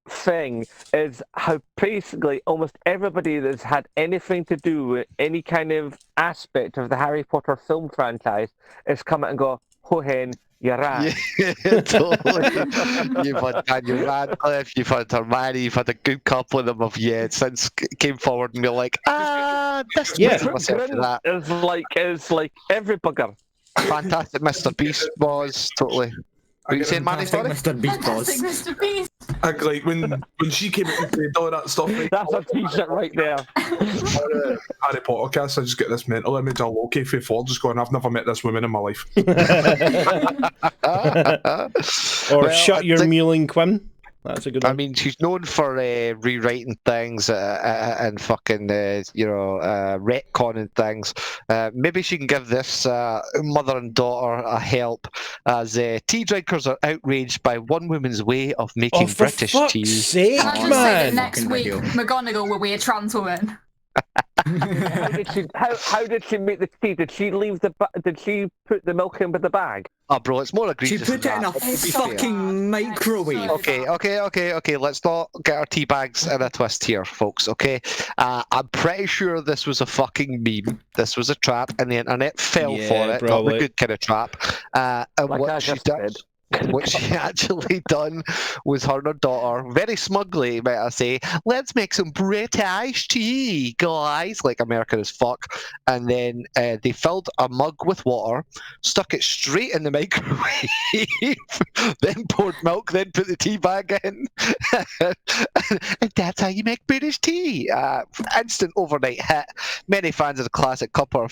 thing is how basically almost everybody that's had anything to do with any kind of aspect of the Harry Potter film franchise has come out and go, ho hen, you're right. Yeah, totally. You've had Daniel Radcliffe, you've had Hermione, you've had a good couple of them of since came forward and be like, this Yeah. myself to that. Is like every bugger. Fantastic Mr. Beast was totally. What are you saying, Manny? Sorry? Mr. Beast Fantastic, Boss. Mr. Beast. Like when she came out and said all that stuff, like, That's a t-shirt right there. Harry Potter cast, I just get this mental image of Loki for Ford just going, I've never met this woman in my life. Or Well, shut I your think- mewling, Quinn. That's a good one. I mean, she's known for rewriting things and fucking, retconning things. Maybe she can give this mother and daughter a help, as tea drinkers are outraged by one woman's way of making Oh, for British fuck's tea. sake, Can I just say man! that next Fucking week video. McGonagall will be a trans woman? How did she make the tea? Did she leave did she put the milk in with the bag? Oh, bro, it's more She egregious. put it than in a that. It's so fucking bad. microwave. Okay. Let's not get our tea bags in a twist here, folks. Okay, I'm pretty sure this was a fucking meme. This was a trap, and the internet fell Yeah, for it. Not probably. the good kind of trap. And Like I what she just did. said. What she actually done was her and her daughter, very smugly, might I say, let's make some British tea, guys, like American as fuck. And then they filled a mug with water, stuck it straight in the microwave, then poured milk, then put the tea bag in. And that's how you make British tea. Instant overnight hit. Many fans of the classic cuppa are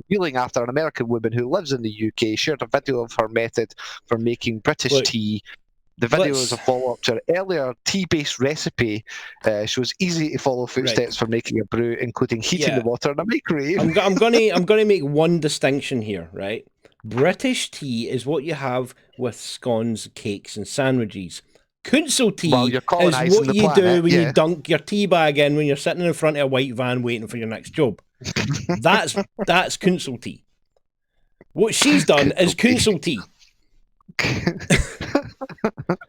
reeling after an American woman who lives in the UK shared a video of her method for making British Look, tea. The video let's- is a follow-up to an earlier tea-based recipe. Shows easy to follow footsteps for making a brew, including heating Yeah. the water in a microwave. I'm gonna make one distinction here, right? British tea is what you have with scones, cakes, and sandwiches. Council tea Well, you're is colonising what the you do planet, when yeah. you dunk your tea bag in when you're sitting in front of a white van waiting for your next job. That's council tea. What she's done is council tea.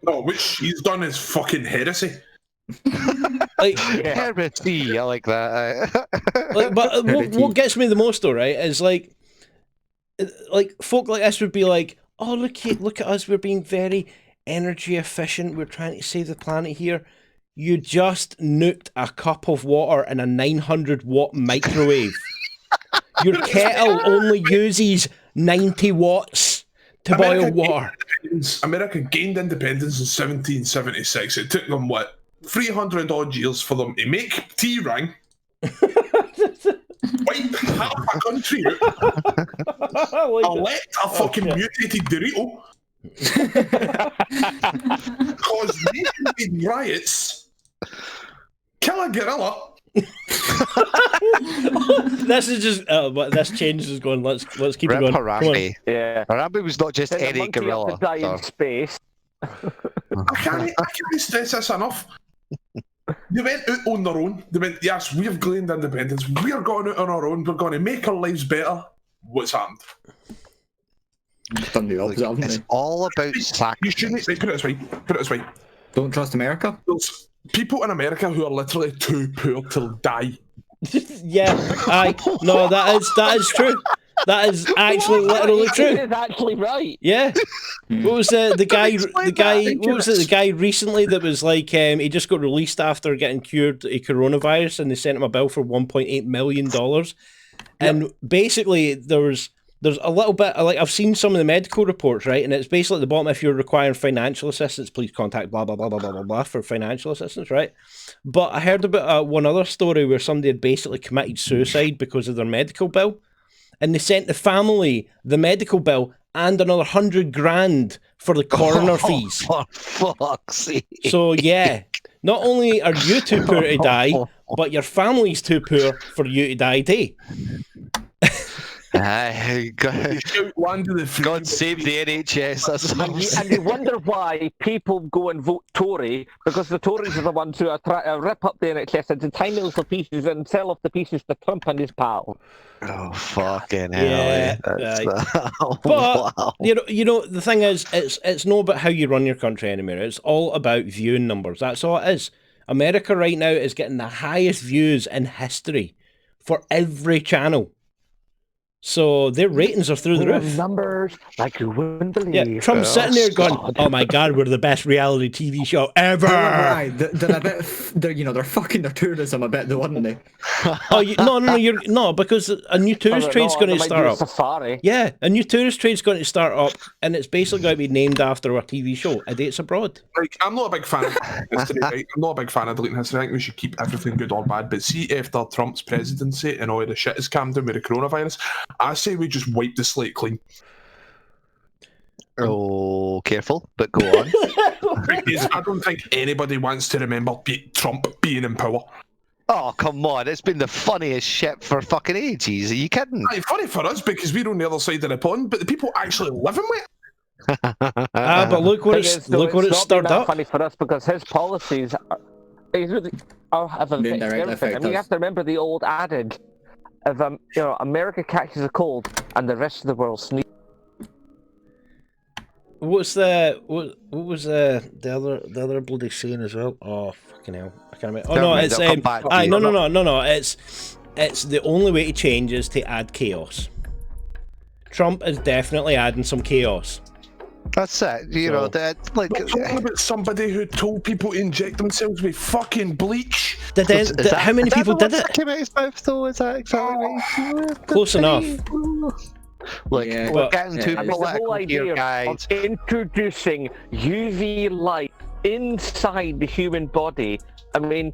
No, what she's done is fucking heresy. Like, Heresy, I like that. but what gets me the most though, right, is like folk like this would be like, oh look at us, we're being very energy efficient, we're trying to save the planet here. You just nuked a cup of water in a 900-watt microwave. Your kettle only uses 90 watts to boil water. America gained independence in 1776. It took them, what, 300 odd years for them to make tea ring, wipe half a country out, elect a fucking mutated Dorito, cause nationwide riots, kill a gorilla. This is just but this change is going. Let's keep it Rip going. Come on. Harambe. Yeah. Harambe was not just Send a any monkey up gorilla. to die in so- space. I can't stress this enough. They went out on their own. They went, yes, we've gained independence. We're going out on our own. We're going to make our lives better. What's happened? Done the opposite, haven't It's they? all about You sacrifice. shouldn't. Right, put it this way. Don't trust America? There's people in America who are literally too poor to die. Yeah, no, that is true. That is actually literally true. It is actually right. Yeah. What was the guy? Explain The guy. that, What was it? The guy recently that was like he just got released after getting cured of coronavirus, and they sent him a bill for $1.8 million. And basically, there's a little bit like I've seen some of the medical reports, right? And it's basically at the bottom, if you're requiring financial assistance, please contact blah blah blah blah blah blah blah for financial assistance, right? But I heard about one other story where somebody had basically committed suicide because of their medical bill, and they sent the family the medical bill and another $100,000 for the coroner fees. For fuck's sake. So yeah, not only are you too poor to die, but your family's too poor for you to die too. God, Land of the free. God save the NHS. That's what I'm And saying. you wonder why people go and vote Tory, because the Tories are the ones who are trying to rip up the NHS into tiny little pieces and sell off the pieces to Trump and his pal. Oh fucking hell! Yeah, But wow. you know, the thing is, it's not about how you run your country anymore. It's all about viewing numbers. That's all it is. America right now is getting the highest views in history for every channel. So their ratings are through the roof. Numbers like you wouldn't believe. Yeah, Trump's sitting there going, God. "Oh my God, we're the best reality TV show ever." Aye, they're a bit. They're fucking their tourism a bit, though, aren't they? Oh, no, because a new tourist trade's going to start up. Safari. Yeah, a new tourist trade's going to start up, and it's basically going to be named after our TV show, A Dates Abroad. Like, I'm not a big fan of history, right? I'm not a big fan of deleting history. I think we should keep everything good or bad. But see, after Trump's presidency and all the shit has calmed down with the coronavirus, I say we just wipe the slate clean. Oh, careful, but go on. Because I don't think anybody wants to remember Trump being in power. Oh, come on. It's been the funniest shit for fucking ages. Are you kidding? Aye, funny for us because we're on the other side of the pond, but the people actually living with it. But look what it's stirred up. Funny for us because his policies have an They effect on directly everything. affect I mean, you us. have to remember the old adage of America catches a cold and the rest of the world sneezes. What was the other bloody saying as well? Oh fucking hell! I can't remember. Oh Never no, mind, it's I'll come back to you. no. It's the only way to change is to add chaos. Trump is definitely adding some chaos. That's it. You know, that like. We're talking about somebody who told people to inject themselves with fucking bleach. How many people did it? Came out his mouth, though? Is that exactly Close enough. Look, Yeah, we're but- getting too yeah. I mean, the whole political idea here, guys. of introducing UV light inside the human body, I mean,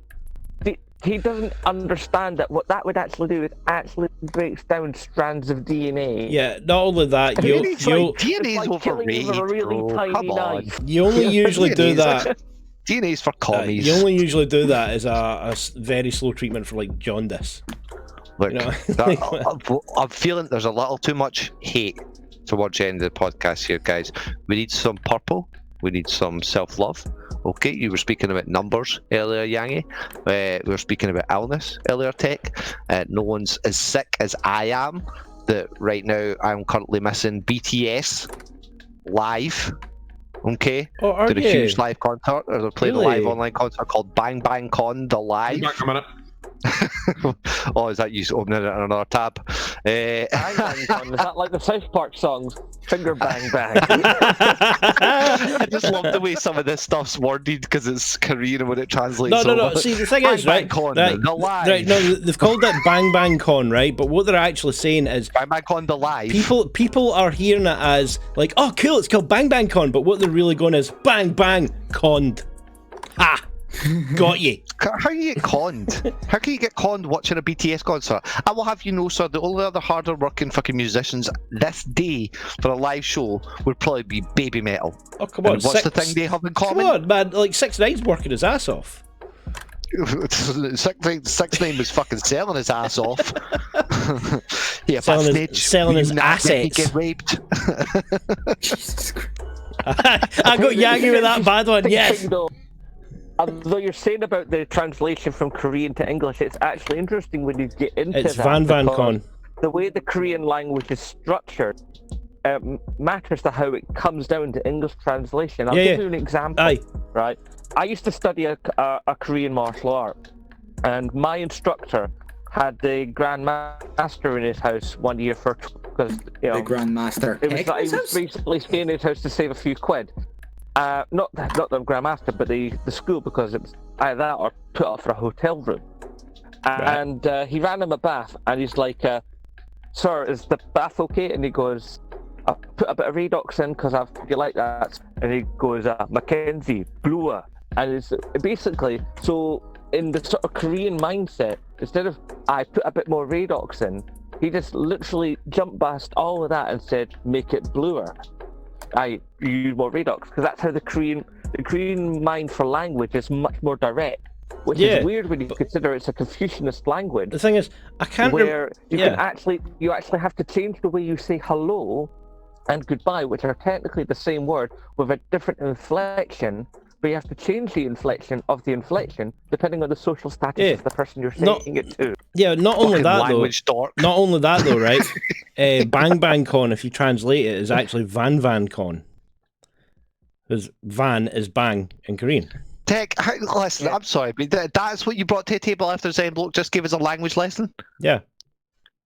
he doesn't understand that what that would actually do is actually breaks down strands of DNA. Yeah, not only that, DNA's It's like killing overrated, with a really bro. tiny Come on. knife. you only usually do DNA's that. DNA's for commies. You only usually do that as a very slow treatment for like jaundice. Look, you know, I'm feeling there's a little too much hate towards the end of the podcast here, guys. We need some purple We need some self-love. Okay, you were speaking about numbers earlier, Yangy. We were speaking about illness earlier, Tech. No one's as sick as I am. That right now I'm currently missing BTS live. Okay, Oh, are did a you? huge live concert, or they're playing a Really? live online concert called Bang Bang Con the Live. Back a minute. Oh, is that you opening it in another tab? Bang bang con. Is that like the South Park songs? Finger bang bang. I just love the way some of this stuff's worded because it's Korean and when it translates. No. over. See, the thing Bang is, Bang right? Con, Right, the live. right. No, they've called it Bang Bang Con, right? But what they're actually saying is Bang Bang Con the live. people are hearing it as like, oh, cool, it's called Bang Bang Con. But what they're really going is Bang Bang Conned. Ah, got you. How you get conned? How can you get conned watching a BTS concert? I will have you know, sir, the only other harder working fucking musicians this day for a live show would probably be Baby Metal. Oh, come on. And what's the thing they have in Come common? on, man. Like 6ix9ine's working his ass off. 6ix9ine was fucking selling his ass off. Yeah, Selling his assets. Get raped. Jesus Christ. I got Yangy with that bad one, yes. Although you're saying about the translation from Korean to English, it's actually interesting when you get into It's that. Van because Con. The way the Korean language is structured matters to how it comes down to English translation. I'll give you an example. Aye. Right, I used to study a Korean martial art, and my instructor had the Grand Master in his house one year because The Grandmaster. it was like he was basically staying in his house to save a few quid. Not the Grandmaster, but the school, because it was either that or put up for a hotel room. And he ran him a bath, and he's like, "Sir, is the bath okay?" And he goes, "I put a bit of Redox in because you like that." And he goes, "Mackenzie, Blua." And it's basically, so in the sort of Korean mindset, instead of "I put a bit more Redox in," he just literally jumped past all of that and said, "Make it bluer." I use more Redox, because that's how the Korean mind for language is much more direct, which is weird when you consider it's a Confucianist language. The thing is, I can't. Where you actually have to change the way you say hello and goodbye, which are technically the same word with a different inflection, but you have to change the inflection of the inflection depending on the social status of the person you're saying it to. Yeah, not only that language though. dork. Not only that though, right? Bang Bang Con, if you translate it, is actually Van Van Con. Because Van is bang in Korean. Tech, listen, I'm sorry, but that's what you brought to the table after Zen Bloke just gave us a language lesson? Yeah.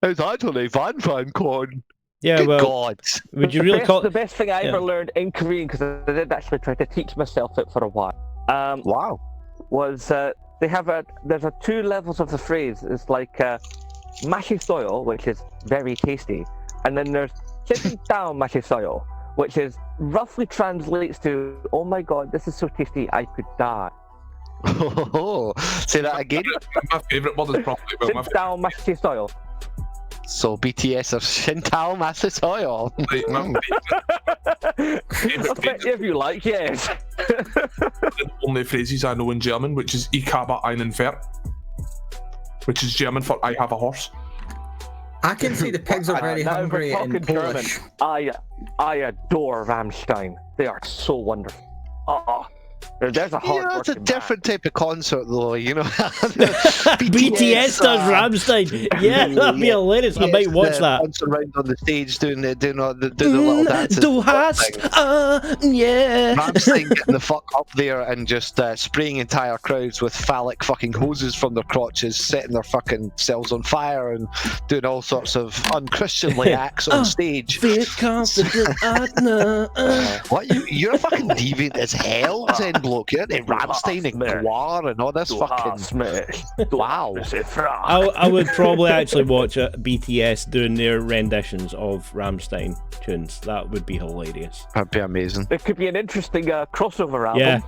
How's that on a Van Van Con? Yeah, Good well, God. would you really call The best thing I ever learned in Korean, because I did actually try to teach myself it for a while, Wow. was there's 2 levels of the phrase. It's like mashi soyo, which is very tasty, and then there's sitting down mashi soyo, which is roughly translates to, "Oh my God, this is so tasty, I could die." Say that again. My favourite word is probably Sit down mashi soyo. So BTS are Shintal Massive Oil. If you like, yes. The only phrases I know in German, which is "Ich habe einen Pferd," which is German for "I have a horse." I can see the pigs are very Now, if we're hungry in talking German, Polish. I adore Rammstein. They are so wonderful. There's a hard It's a working different type of concert, though, you know. BTS does Rammstein. Yeah, that'd be hilarious. I might watch that. Dancing around on the stage doing the little dances. Du hast, yeah. Rammstein getting the fuck up there and just spraying entire crowds with phallic fucking hoses from their crotches, setting their fucking selves on fire and doing all sorts of unchristianly acts on stage. Feel confident, What? You're a fucking deviant as hell, Zen Bloke. You're the Rammstein and Gwar and all this fucking... Wow. I would probably actually watch BTS doing their renditions of Rammstein tunes. That would be hilarious. That'd be amazing. It could be an interesting crossover album. Yeah.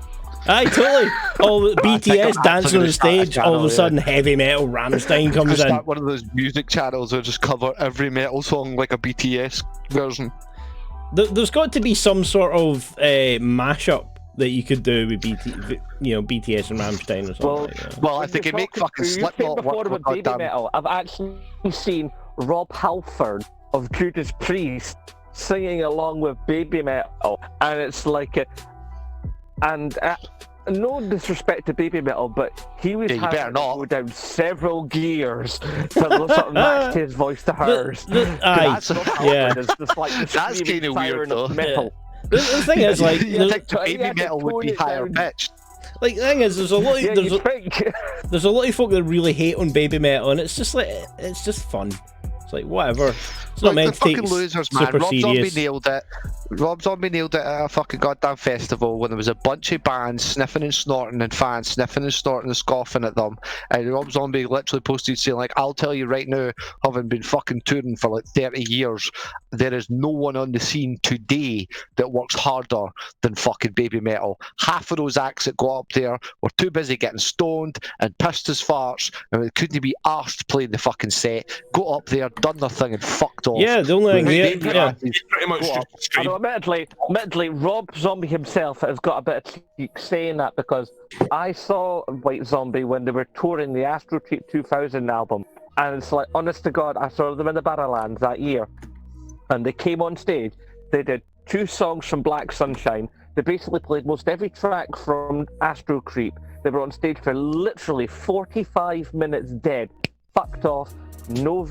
Aye, totally. All the BTS dancing on the stage, all of a sudden heavy metal Rammstein comes in. Start one of those music channels that just cover every metal song like a BTS version. There's got to be some sort of mashup that you could do with BTS and Rammstein or something like that. Well, if they can make fucking Slipknot work with baby metal, I've actually seen Rob Halford of Judas Priest singing along with Baby Metal, and it's like and no disrespect to Baby Metal, but he was Yeah, you having better to not. go down several gears to sort of match his voice to hers. Aye, That's, yeah. It's just like the That's screaming kinda weird, siren of though. metal. The thing is, like, you think the So he Baby had to Metal would tone be it higher down. pitched. like the thing is, there's a lot. Yeah, There's you a, think? there's a lot of folk that really hate on Baby Metal, and it's just like it's just fun. It's like whatever. It's not Like, meant the to take fucking losers, man. super Rob Zombie serious. nailed it. Rob Zombie nailed it at a fucking goddamn festival when there was a bunch of bands sniffing and snorting and fans sniffing and snorting and scoffing at them. And Rob Zombie literally posted saying, like, I'll tell you right now, having been fucking touring for like 30 years, there is no one on the scene today that works harder than fucking Baby Metal. Half of those acts that got up there were too busy getting stoned and pissed as farts and they couldn't be arsed playing the fucking set. Got up there, done their thing and fucked off. Yeah, the only thing there, Baby yeah. He's pretty much Go just up. a scream. Although admittedly, Rob Zombie himself has got a bit of cheek saying that, because I saw White Zombie when they were touring the Astro Trip 2000 album, and it's like, honest to God, I saw them in the Barrowlands that year, and they came on stage. They did 2 songs from Black Sunshine. They basically played most every track from Astro Creep. They were on stage for literally 45 minutes dead, fucked off. No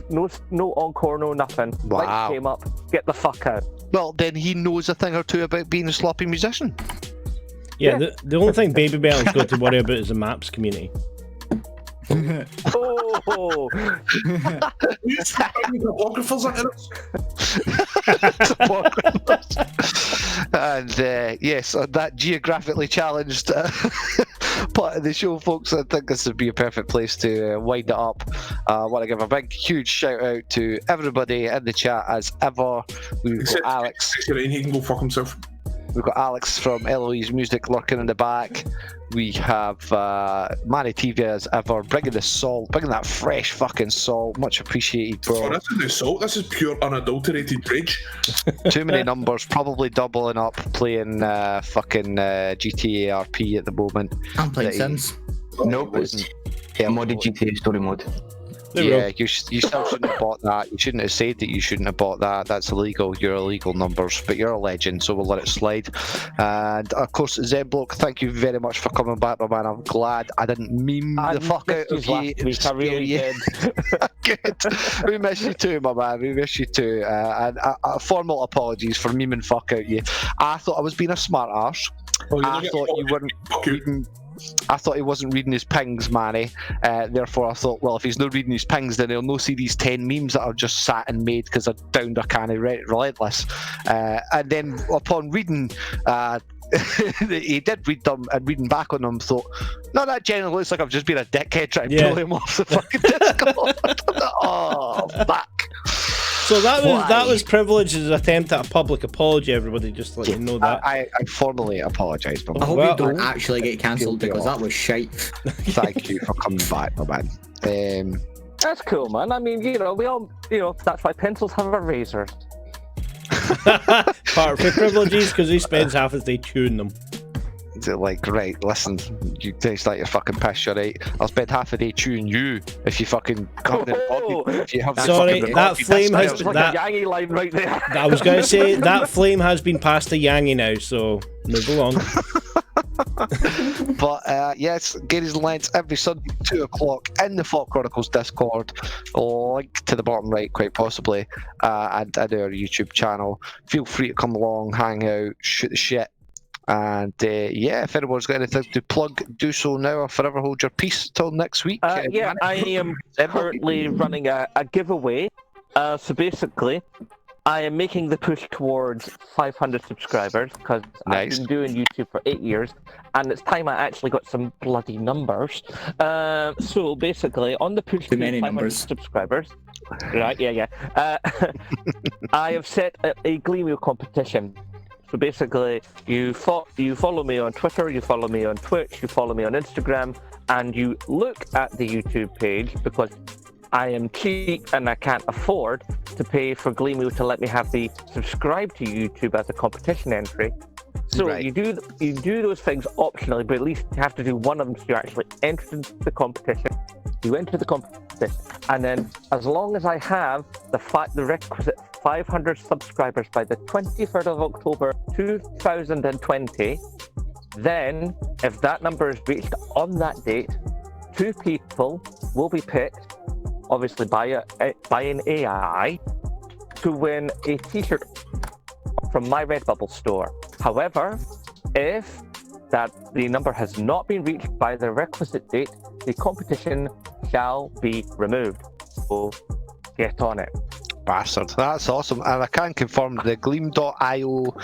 encore, no nothing. Wow. Lights came up, get the fuck out. Well, then he knows a thing or two about being a sloppy musician. Yeah, the only thing Baby Metal's got to worry about is the maps community. Oh, Who's the topographers into this? And yes, on that geographically challenged part of the show, folks, I think this would be a perfect place to wind it up. I want to give a big, huge shout out to everybody in the chat as ever. We've got Alex. He can go fuck himself. We've got Alex from Eloise Music lurking in the back. We have Manny TV as ever, bringing the salt, bringing that fresh fucking salt. Much appreciated, bro. Oh, this is no salt. This is pure unadulterated rage. Too many numbers, probably doubling up, playing fucking GTA RP at the moment. I'm playing That Sims. Nope, it's modded GTA story mode. There we Yeah, go. you still shouldn't have bought that. You shouldn't have said that you shouldn't have bought that. That's illegal. You're illegal numbers, but you're a legend, so we'll let it slide. And of course, Zembloke, thank you very much for coming back, my man. I'm glad I didn't meme I the fuck out missed of you you. last week, I really did. Good. We miss you too, my man. We miss you too. And formal apologies for memeing fuck out you. I thought I was being a smart arse. Oh, you're I not thought you weren't Fuck you. reading. I thought he wasn't reading his pings, Manny. Therefore, I thought, well, if he's not reading his pings, then he'll no see these 10 memes that I've just sat and made because I downed a can of relentless. And then upon reading, he did read them, and reading back on them, thought, no, that generally looks like I've just been a dickhead trying to Yeah. pull him off the fucking Discord. Oh, fuck. So that Why? was Privilege's attempt at a public apology. Everybody, just to let you know that. I formally apologise, but I hope Well- you don't actually get cancelled because that was shite. thank you for coming back, my man. That's cool, man. I mean, we all, that's why pencils have erasers. Part for Privileges because he spends half his day chewing them. Is it like, right, listen, you taste like you're fucking piss, you're right. I'll spend half a day chewing you if you fucking come in if you have Sorry, fucking that flame has It's like that. a Yangy line right there. I was going to say that flame has been passed to Yangy now, so move along. But yes, Gary's Lens every Sunday 2 o'clock in the FAWK Chronicles Discord, link to the bottom right quite possibly, and our YouTube channel. Feel free to come along, hang out, shoot the shit. And yeah, if anyone's got anything to plug, do so now or forever hold your peace till next week. Yeah, I am currently running a giveaway. So basically, I am making the push towards 500 subscribers because Nice. I've been doing YouTube for 8 years, and it's time I actually got some bloody numbers. So basically, on the push Too to many 500 numbers. subscribers, right? Yeah. I have set a Gleamwheel competition. So basically, you follow me on Twitter, you follow me on Twitch, you follow me on Instagram, and you look at the YouTube page because I am cheap and I can't afford to pay for Gleamwheel to let me have the subscribe to YouTube as a competition entry. So Right. you do those things optionally, but at least you have to do one of them so you actually enter the competition. You enter the competition, and then as long as I have the requisite 500 subscribers by the 23rd of October 2020, Then, if that number is reached on that date, 2 people will be picked, obviously by an AI, to win a t-shirt from my Redbubble store. However, if the number has not been reached by the requisite date, the competition shall be removed. So get on it. Bastard. That's awesome. And I can confirm the Gleam.io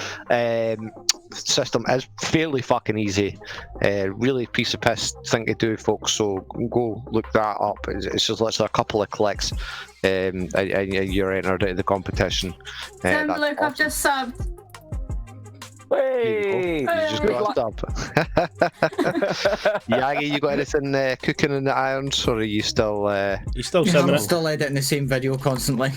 system is fairly fucking easy. Really piece of piss thing to do, folks. So go look that up. It's just literally a couple of clicks and you're entered into the competition. Look, I've just subbed. Hey! You just got up. Yangy, you got anything cooking in the irons, or are you still? You still I'm simmering? still editing the same video constantly.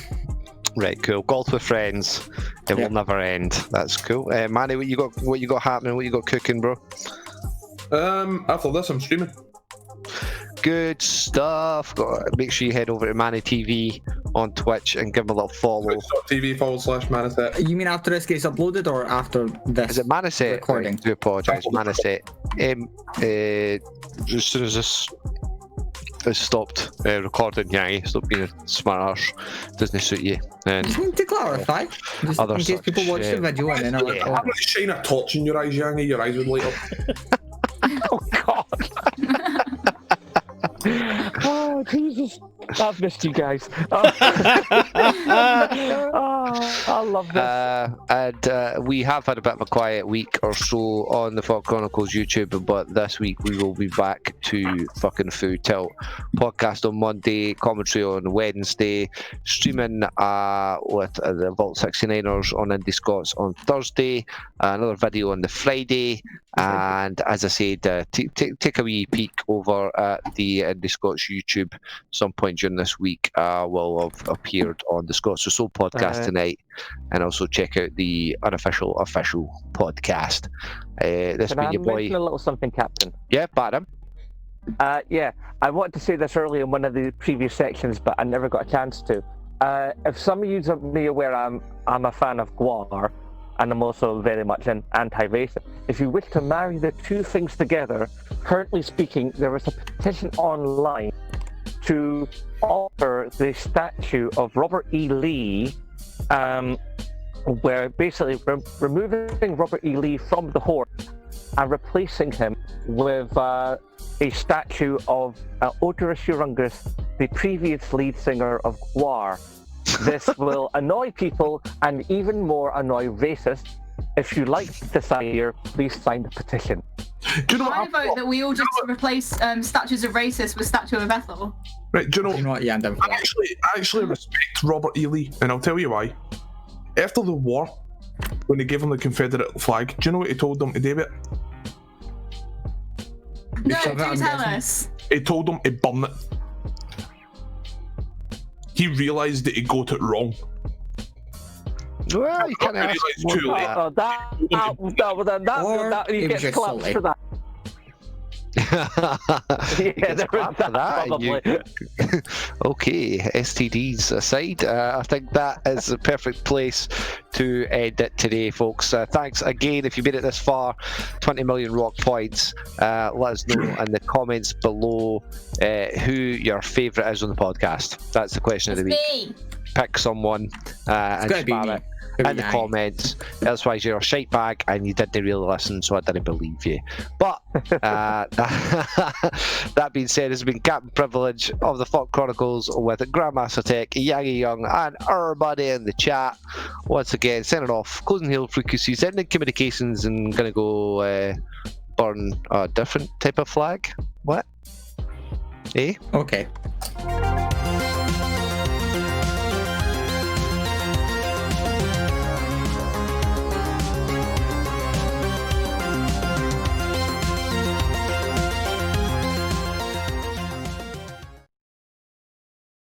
Right, cool. Golf with friends. It will never end. That's cool. Manny, what you got? What you got happening? What you got cooking, bro? After this, I'm streaming. Good stuff. Make sure you head over to Manny TV on Twitch and give him a little follow. Twitch.tv/Maniset. You mean after this gets uploaded or after this? Is it Maniset? Recording. I do apologise. Maniset. As soon as this has stopped recording, Yangy, stop being a smart arse. Doesn't suit you. And Just need to clarify, just Other in case such, people watch the video and then are like, I'm oh. going to shine a torch in your eyes, Yangy. Your eyes would light up. Oh God! Oh Jesus! I've missed you guys. Oh, I love this. And we have had a bit of a quiet week or so on the FAWK Chronicles YouTube, but this week we will be back to fucking Full Tilt. Podcast on Monday, commentary on Wednesday, streaming with the Vault 69ers on Indi Scots on Thursday, another video on the Friday, and as I said, take a wee peek over at the Indi Scots YouTube some point during this week. Will have appeared on the Scots Soul podcast tonight, and also check out the unofficial official podcast. This Can being I your boy. mention a little something, Captain? Yeah, Batum. Yeah, I wanted to say this earlier in one of the previous sections, but I never got a chance to. If some of you are me aware, I'm a fan of Guar, and I'm also very much an anti-racist. If you wish to marry the two things together, currently speaking, there is a petition online to alter the statue of Robert E. Lee, where basically removing Robert E. Lee from the horse and replacing him with a statue of Oderus Urungus, the previous lead singer of Gwar. This will annoy people and even more annoy racists. If you like this idea, please sign the petition. Do you know I what? vote that we all just replace statues of racists with statue of Ethel. Right, do you know? You know what? Yeah, I'm down for I that. actually respect Robert E. Lee, and I'll tell you why. After the war, when they gave him the Confederate flag, do you know what he told them to do with it? No, shove it, do I'm tell guessing. us. He told them to burn it. He realised that he got it wrong. Well, you can't ask. Realised too late. That Or you it was get just clapped silly. for that. Yeah, there was that, probably. Okay, STDs aside, I think that is the perfect place to end it today, folks. Thanks again. If you made it this far, 20 million rock points. Let us know in the comments below who your favourite is on the podcast. That's the question of the week. Me. Pick someone and gotta be spam me. it Gotta in be the Yangy. comments. Otherwise, you're a shite bag and you didn't really listen, so I didn't believe you. But that being said, it's been Cpt Privilege of the FAWK Chronicles with Grandmaster Tech, Yangy Young, and everybody in the chat. Once again, sending off closing hail frequencies, ending communications, and gonna go burn a different type of flag. What? Eh? Okay.